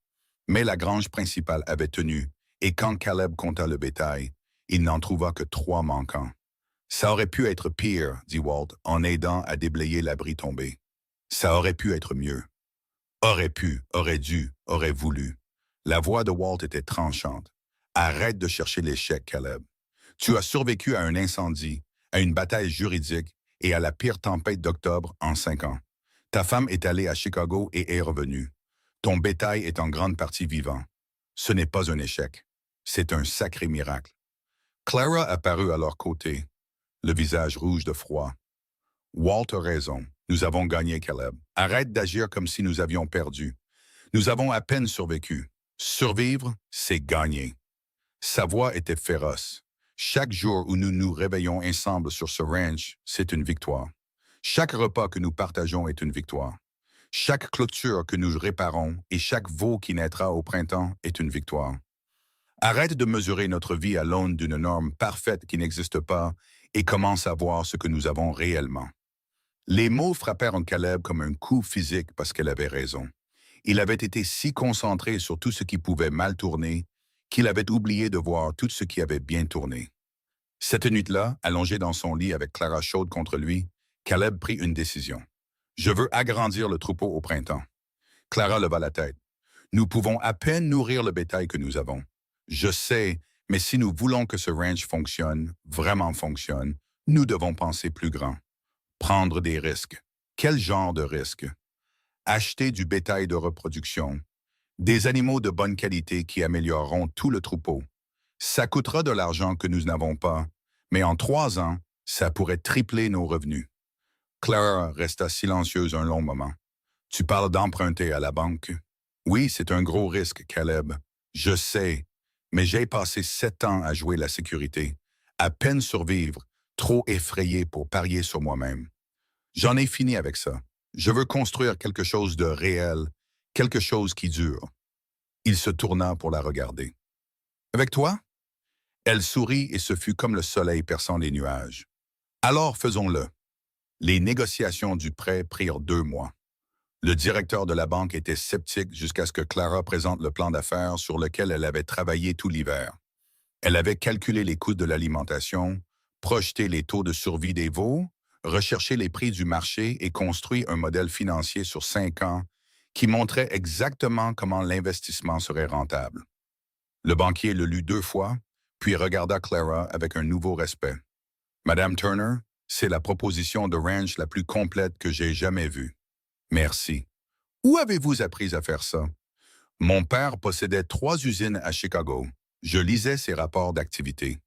[SPEAKER 1] Mais la grange principale avait tenu, et quand Caleb compta le bétail, il n'en trouva que 3 manquants. Ça aurait pu être pire, dit Walt, en aidant à déblayer l'abri tombé. Ça aurait pu être mieux. Aurait pu, aurait dû, aurait voulu. La voix de Walt était tranchante. Arrête de chercher l'échec, Caleb. Tu as survécu à un incendie, à une bataille juridique et à la pire tempête d'octobre en 5 ans. Ta femme est allée à Chicago et est revenue. Ton bétail est en grande partie vivant. Ce n'est pas un échec. C'est un sacré miracle. Clara apparut à leur côté, le visage rouge de froid. Walt a raison. Nous avons gagné, Caleb. Arrête d'agir comme si nous avions perdu. Nous avons à peine survécu. Survivre, c'est gagner. Sa voix était féroce. Chaque jour où nous nous réveillons ensemble sur ce ranch, c'est une victoire. Chaque repas que nous partageons est une victoire. Chaque clôture que nous réparons et chaque veau qui naîtra au printemps est une victoire. Arrête de mesurer notre vie à l'aune d'une norme parfaite qui n'existe pas et commence à voir ce que nous avons réellement. Les mots frappèrent Caleb comme un coup physique parce qu'elle avait raison. Il avait été si concentré sur tout ce qui pouvait mal tourner qu'il avait oublié de voir tout ce qui avait bien tourné. Cette nuit-là, allongé dans son lit avec Clara chaude contre lui, Caleb prit une décision. « Je veux agrandir le troupeau au printemps. » Clara leva la tête. « Nous pouvons à peine nourrir le bétail que nous avons. Je sais, mais si nous voulons que ce ranch fonctionne, vraiment fonctionne, nous devons penser plus grand. Prendre des risques. Quel genre de risques? Acheter du bétail de reproduction. Des animaux de bonne qualité qui amélioreront tout le troupeau. Ça coûtera de l'argent que nous n'avons pas, mais en 3 ans, ça pourrait tripler nos revenus. » Clara resta silencieuse un long moment. « Tu parles d'emprunter à la banque? » « Oui, c'est un gros risque, Caleb. Je sais, mais j'ai passé 7 ans à jouer la sécurité, à peine survivre, trop effrayé pour parier sur moi-même. J'en ai fini avec ça. Je veux construire quelque chose de réel, quelque chose qui dure. » Il se tourna pour la regarder. « Avec toi? » Elle sourit et ce fut comme le soleil perçant les nuages. Alors faisons-le. Les négociations du prêt prirent 2 mois. Le directeur de la banque était sceptique jusqu'à ce que Clara présente le plan d'affaires sur lequel elle avait travaillé tout l'hiver. Elle avait calculé les coûts de l'alimentation, projeté les taux de survie des veaux, recherché les prix du marché et construit un modèle financier sur 5 ans qui montrait exactement comment l'investissement serait rentable. Le banquier le lut 2 fois, puis regarda Clara avec un nouveau respect. Madame Turner, c'est la proposition de ranch la plus complète que j'ai jamais vue. Merci. Où avez-vous appris à faire ça? Mon père possédait 3 usines à Chicago. Je lisais ses rapports d'activité.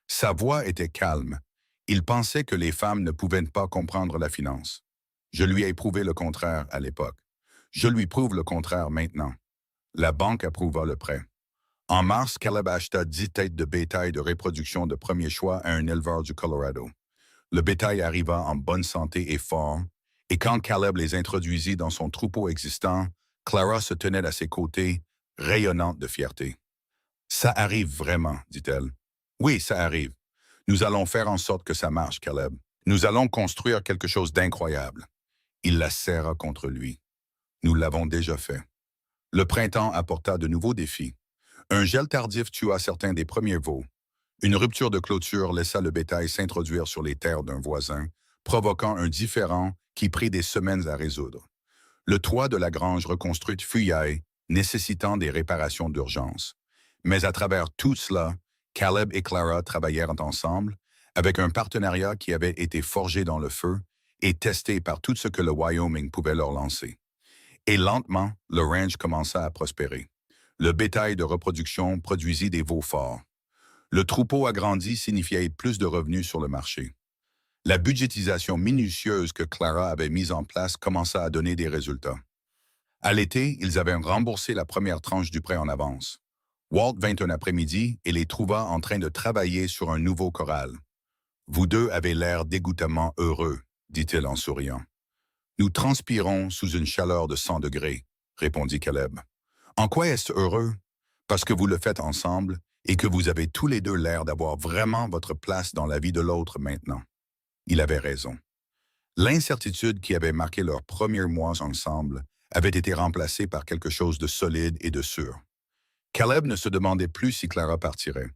[SPEAKER 1] Sa voix était calme. Il pensait que les femmes ne pouvaient pas comprendre la finance. Je lui ai prouvé le contraire à l'époque. Je lui prouve le contraire maintenant. La banque approuva le prêt. En mars, Caleb acheta 10 têtes de bétail de reproduction de premier choix à un éleveur du Colorado. Le bétail arriva en bonne santé et fort, et quand Caleb les introduisit dans son troupeau existant, Clara se tenait à ses côtés, rayonnante de fierté. « Ça arrive vraiment, dit-elle. « Oui, ça arrive. Nous allons faire en sorte que ça marche, Caleb. Nous allons construire quelque chose d'incroyable. » Il la serra contre lui. Nous l'avons déjà fait. Le printemps apporta de nouveaux défis. Un gel tardif tua certains des premiers veaux. Une rupture de clôture laissa le bétail s'introduire sur les terres d'un voisin, provoquant un différend qui prit des semaines à résoudre. Le toit de la grange reconstruite fuyaille, nécessitant des réparations d'urgence. Mais à travers tout cela, Caleb et Clara travaillèrent ensemble, avec un partenariat qui avait été forgé dans le feu et testé par tout ce que le Wyoming pouvait leur lancer. Et lentement, le ranch commença à prospérer. Le bétail de reproduction produisit des veaux forts. Le troupeau agrandi signifiait plus de revenus sur le marché. La budgétisation minutieuse que Clara avait mise en place commença à donner des résultats. À l'été, ils avaient remboursé la première tranche du prêt en avance. Walt vint un après-midi et les trouva en train de travailler sur un nouveau choral. « Vous deux avez l'air dégoûtamment heureux, » dit-il en souriant. « Nous transpirons sous une chaleur de 100 degrés, » répondit Caleb. « En quoi est-ce heureux? Parce que vous le faites ensemble et que vous avez tous les deux l'air d'avoir vraiment votre place dans la vie de l'autre maintenant. » Il avait raison. L'incertitude qui avait marqué leurs premiers mois ensemble avait été remplacée par quelque chose de solide et de sûr. Caleb ne se demandait plus si Clara partirait.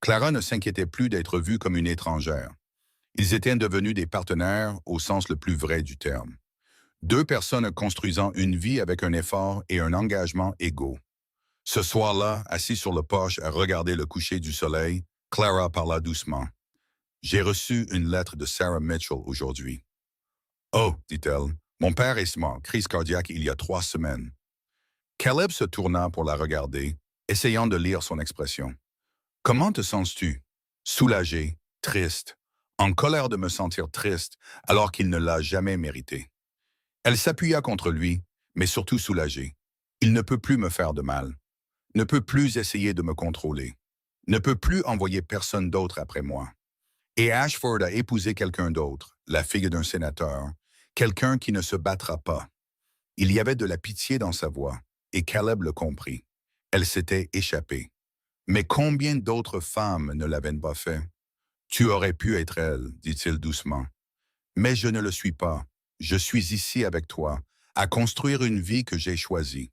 [SPEAKER 1] Clara ne s'inquiétait plus d'être vue comme une étrangère. Ils étaient devenus des partenaires au sens le plus vrai du terme. 2 personnes construisant une vie avec un effort et un engagement égaux. Ce soir-là, assis sur le porche à regarder le coucher du soleil, Clara parla doucement. « J'ai reçu une lettre de Sarah Mitchell aujourd'hui. »« Oh, dit-elle, mon père est mort, crise cardiaque il y a 3 semaines. » Caleb se tourna pour la regarder, essayant de lire son expression. « Comment te sens-tu? Soulagé, triste, en colère de me sentir triste alors qu'il ne l'a jamais mérité. » Elle s'appuya contre lui, mais surtout soulagée. « Il ne peut plus me faire de mal. Ne peut plus essayer de me contrôler. Ne peut plus envoyer personne d'autre après moi. Et Ashford a épousé quelqu'un d'autre, la fille d'un sénateur, quelqu'un qui ne se battra pas. » Il y avait de la pitié dans sa voix, et Caleb le comprit. Elle s'était échappée. Mais combien d'autres femmes ne l'avaient pas fait? « Tu aurais pu être elle, dit-il doucement. Mais je ne le suis pas. Je suis ici avec toi, à construire une vie que j'ai choisie. »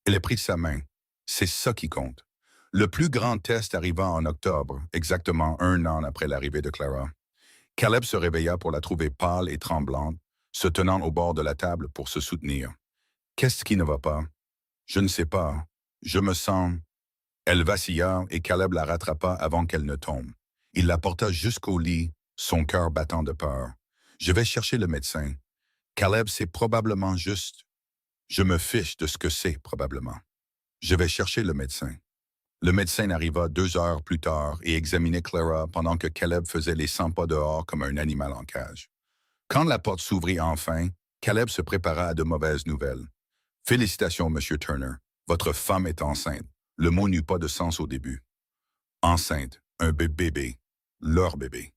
[SPEAKER 1] Elle prit sa main. C'est ça qui compte. Le plus grand test arriva en octobre, exactement 1 an après l'arrivée de Clara. Caleb se réveilla pour la trouver pâle et tremblante, se tenant au bord de la table pour se soutenir. « Qu'est-ce qui ne va pas? »« Je ne sais pas. Je me sens... » Elle vacilla et Caleb la rattrapa avant qu'elle ne tombe. Il la porta jusqu'au lit, son cœur battant de peur. « Je vais chercher le médecin. » Caleb, c'est probablement juste. Je me fiche de ce que c'est, probablement. Je vais chercher le médecin. Le médecin arriva 2 heures plus tard et examinait Clara pendant que Caleb faisait les 100 pas dehors comme un animal en cage. Quand la porte s'ouvrit enfin, Caleb se prépara à de mauvaises nouvelles. « Félicitations, Monsieur Turner. Votre femme est enceinte. » Le mot n'eut pas de sens au début. Enceinte, un bébé, leur bébé.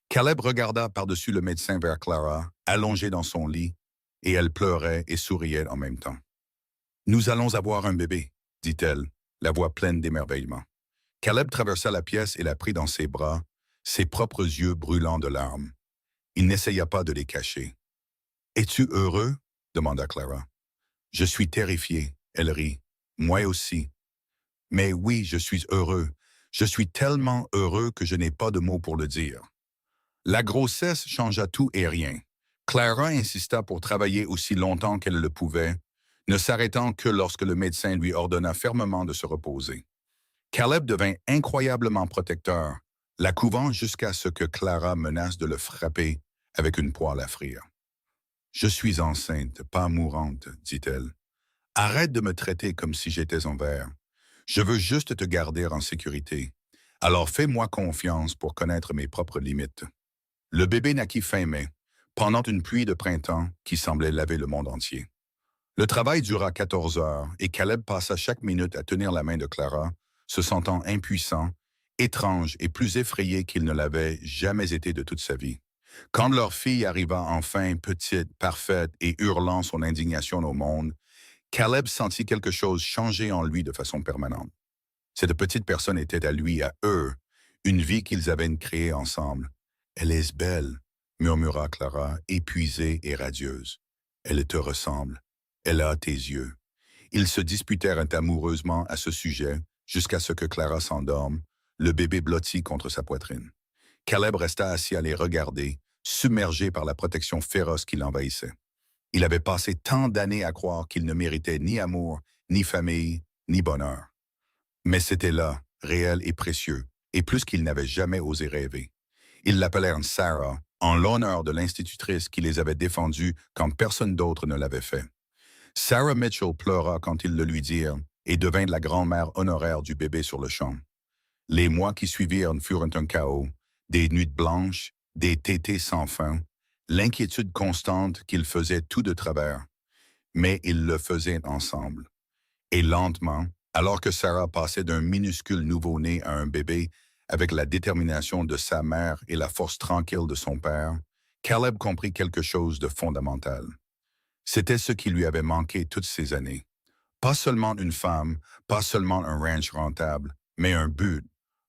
[SPEAKER 1] Caleb regarda par-dessus le médecin vers Clara, allongée dans son lit, et elle pleurait et souriait en même temps. « Nous allons avoir un bébé, dit-elle, la voix pleine d'émerveillement. Caleb traversa la pièce et la prit dans ses bras, ses propres yeux brûlants de larmes. Il n'essaya pas de les cacher. « Es-tu heureux? » demanda Clara. « Je suis terrifiée. » Elle rit. « Moi aussi. »« Mais oui, je suis heureux. Je suis tellement heureux que je n'ai pas de mots pour le dire. » La grossesse changea tout et rien. Clara insista pour travailler aussi longtemps qu'elle le pouvait, ne s'arrêtant que lorsque le médecin lui ordonna fermement de se reposer. Caleb devint incroyablement protecteur, la couvant jusqu'à ce que Clara menace de le frapper avec une poêle à frire. « Je suis enceinte, pas mourante, dit-elle. Arrête de me traiter comme si j'étais en verre. Je veux juste te garder en sécurité. Alors fais-moi confiance pour connaître mes propres limites. » Le bébé naquit fin mai, pendant une pluie de printemps qui semblait laver le monde entier. Le travail dura 14 heures et Caleb passa chaque minute à tenir la main de Clara, se sentant impuissant, étrange et plus effrayé qu'il ne l'avait jamais été de toute sa vie. Quand leur fille arriva enfin, petite, parfaite et hurlant son indignation au monde, Caleb sentit quelque chose changer en lui de façon permanente. Cette petite personne était à lui, à eux, une vie qu'ils avaient créée ensemble. « Elle est belle, » murmura Clara, épuisée et radieuse. « Elle te ressemble. Elle a tes yeux. » Ils se disputèrent amoureusement à ce sujet jusqu'à ce que Clara s'endorme, le bébé blotti contre sa poitrine. Caleb resta assis à les regarder, submergé par la protection féroce qui l'envahissait. Il avait passé tant d'années à croire qu'il ne méritait ni amour, ni famille, ni bonheur. Mais c'était là, réel et précieux, et plus qu'il n'avait jamais osé rêver. Ils l'appelèrent Sarah, en l'honneur de l'institutrice qui les avait défendus quand personne d'autre ne l'avait fait. Sarah Mitchell pleura quand ils le lui dirent et devint la grand-mère honoraire du bébé sur le champ. Les mois qui suivirent furent un chaos, des nuits blanches, des tétés sans fin, l'inquiétude constante qu'ils faisaient tout de travers. Mais ils le faisaient ensemble. Et lentement, alors que Sarah passait d'un minuscule nouveau-né à un bébé, avec la détermination de sa mère et la force tranquille de son père, Caleb comprit quelque chose de fondamental. C'était ce qui lui avait manqué toutes ces années. Pas seulement une femme, pas seulement un ranch rentable, mais un but,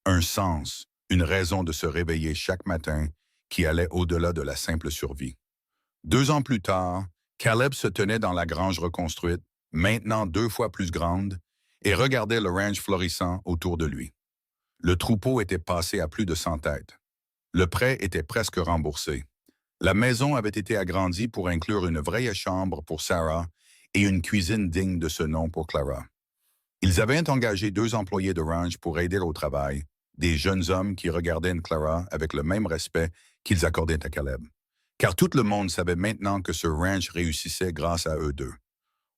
[SPEAKER 1] un sens, une raison de se réveiller chaque matin qui allait au-delà de la simple survie. 2 ans plus tard, Caleb se tenait dans la grange reconstruite, maintenant 2 fois plus grande, et regardait le ranch florissant autour de lui. Le troupeau était passé à plus de 100 têtes. Le prêt était presque remboursé. La maison avait été agrandie pour inclure une vraie chambre pour Sarah et une cuisine digne de ce nom pour Clara. Ils avaient engagé 2 employés de ranch pour aider au travail, des jeunes hommes qui regardaient Clara avec le même respect qu'ils accordaient à Caleb. Car tout le monde savait maintenant que ce ranch réussissait grâce à eux deux.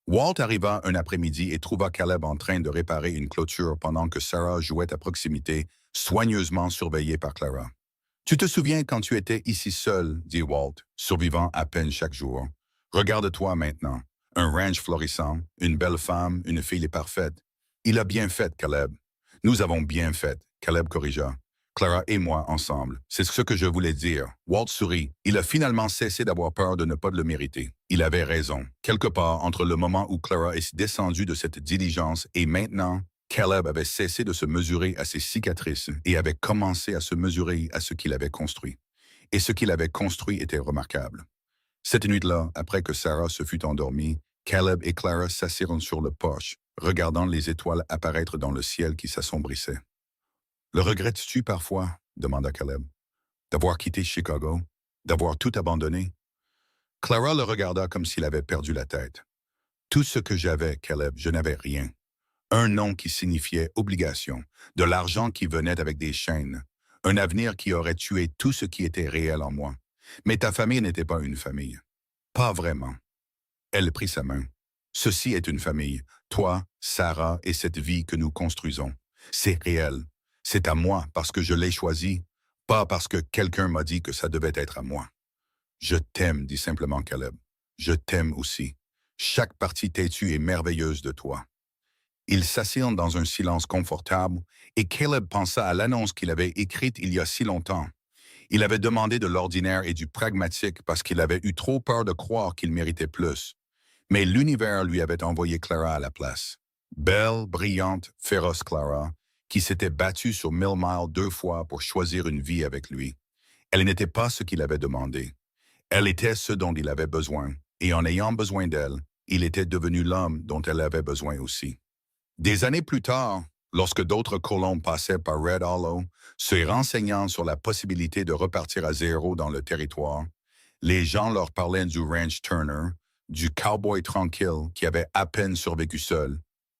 [SPEAKER 1] Walt arriva un après-midi et trouva Caleb en train de réparer une clôture pendant que Sarah jouait à proximité, soigneusement surveillée par Clara. « Tu te souviens quand tu étais ici seul, dit Walt, survivant à peine chaque jour. Regarde-toi maintenant. Un ranch florissant, une belle femme, une fille parfaite. Il a bien fait, Caleb. Nous avons bien fait, Caleb corrigea. Clara et moi ensemble. C'est ce que je voulais dire. Walt sourit. Il a finalement cessé d'avoir peur de ne pas le mériter. Il avait raison. Quelque part entre le moment où Clara est descendue de cette diligence et maintenant, Caleb avait cessé de se mesurer à ses cicatrices et avait commencé à se mesurer à ce qu'il avait construit. Et ce qu'il avait construit était remarquable. Cette nuit-là, après que Sarah se fut endormie, Caleb et Clara s'assirent sur le porche, regardant les étoiles apparaître dans le ciel qui s'assombrissait. « Le regrettes-tu parfois? » demanda Caleb. « D'avoir quitté Chicago? D'avoir tout abandonné? » Clara le regarda comme s'il avait perdu la tête. « Tout ce que j'avais, Caleb, je n'avais rien. Un nom qui signifiait obligation, de l'argent qui venait avec des chaînes, un avenir qui aurait tué tout ce qui était réel en moi. Mais ta famille n'était pas une famille. Pas vraiment. » Elle prit sa main. « Ceci est une famille, toi, Sarah et cette vie que nous construisons. C'est réel. C'est à moi parce que je l'ai choisi, pas parce que quelqu'un m'a dit que ça devait être à moi. »« Je t'aime, dit simplement Caleb. Je t'aime aussi. Chaque partie têtue et merveilleuse de toi. » Ils s'assirent dans un silence confortable et Caleb pensa à l'annonce qu'il avait écrite il y a si longtemps. Il avait demandé de l'ordinaire et du pragmatique parce qu'il avait eu trop peur de croire qu'il méritait plus. Mais l'univers lui avait envoyé Clara à la place. Belle, brillante, féroce Clara, qui s'était battue sur 1000 miles 2 fois pour choisir une vie avec lui. Elle n'était pas ce qu'il avait demandé. Elle était ce dont il avait besoin, et en ayant besoin d'elle, il était devenu l'homme dont elle avait besoin aussi. Des années plus tard, lorsque d'autres colons passaient par Red Hollow, se renseignant sur la possibilité de repartir à zéro dans le territoire, les gens leur parlaient du ranch Turner, du cowboy tranquille qui avait à peine survécu seul,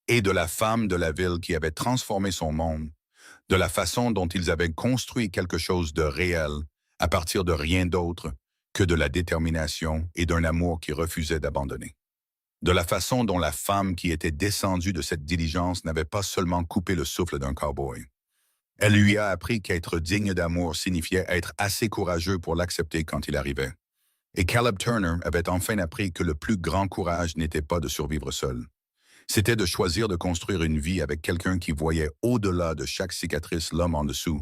[SPEAKER 1] et de la femme de la ville qui avait transformé son monde, de la façon dont ils avaient construit quelque chose de réel à partir de rien d'autre que de la détermination et d'un amour qui refusait d'abandonner. De la façon dont la femme qui était descendue de cette diligence n'avait pas seulement coupé le souffle d'un cowboy. Elle lui a appris qu'être digne d'amour signifiait être assez courageux pour l'accepter quand il arrivait. Et Caleb Turner avait enfin appris que le plus grand courage n'était pas de survivre seul. C'était de choisir de construire une vie avec quelqu'un qui voyait au-delà de chaque cicatrice l'homme en dessous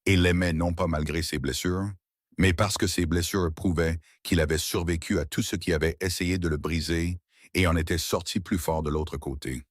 [SPEAKER 1] et l'aimait non pas malgré ses blessures, mais parce que ses blessures prouvaient qu'il avait survécu à tout ce qui avait essayé de le briser et en était sorti plus fort de l'autre côté.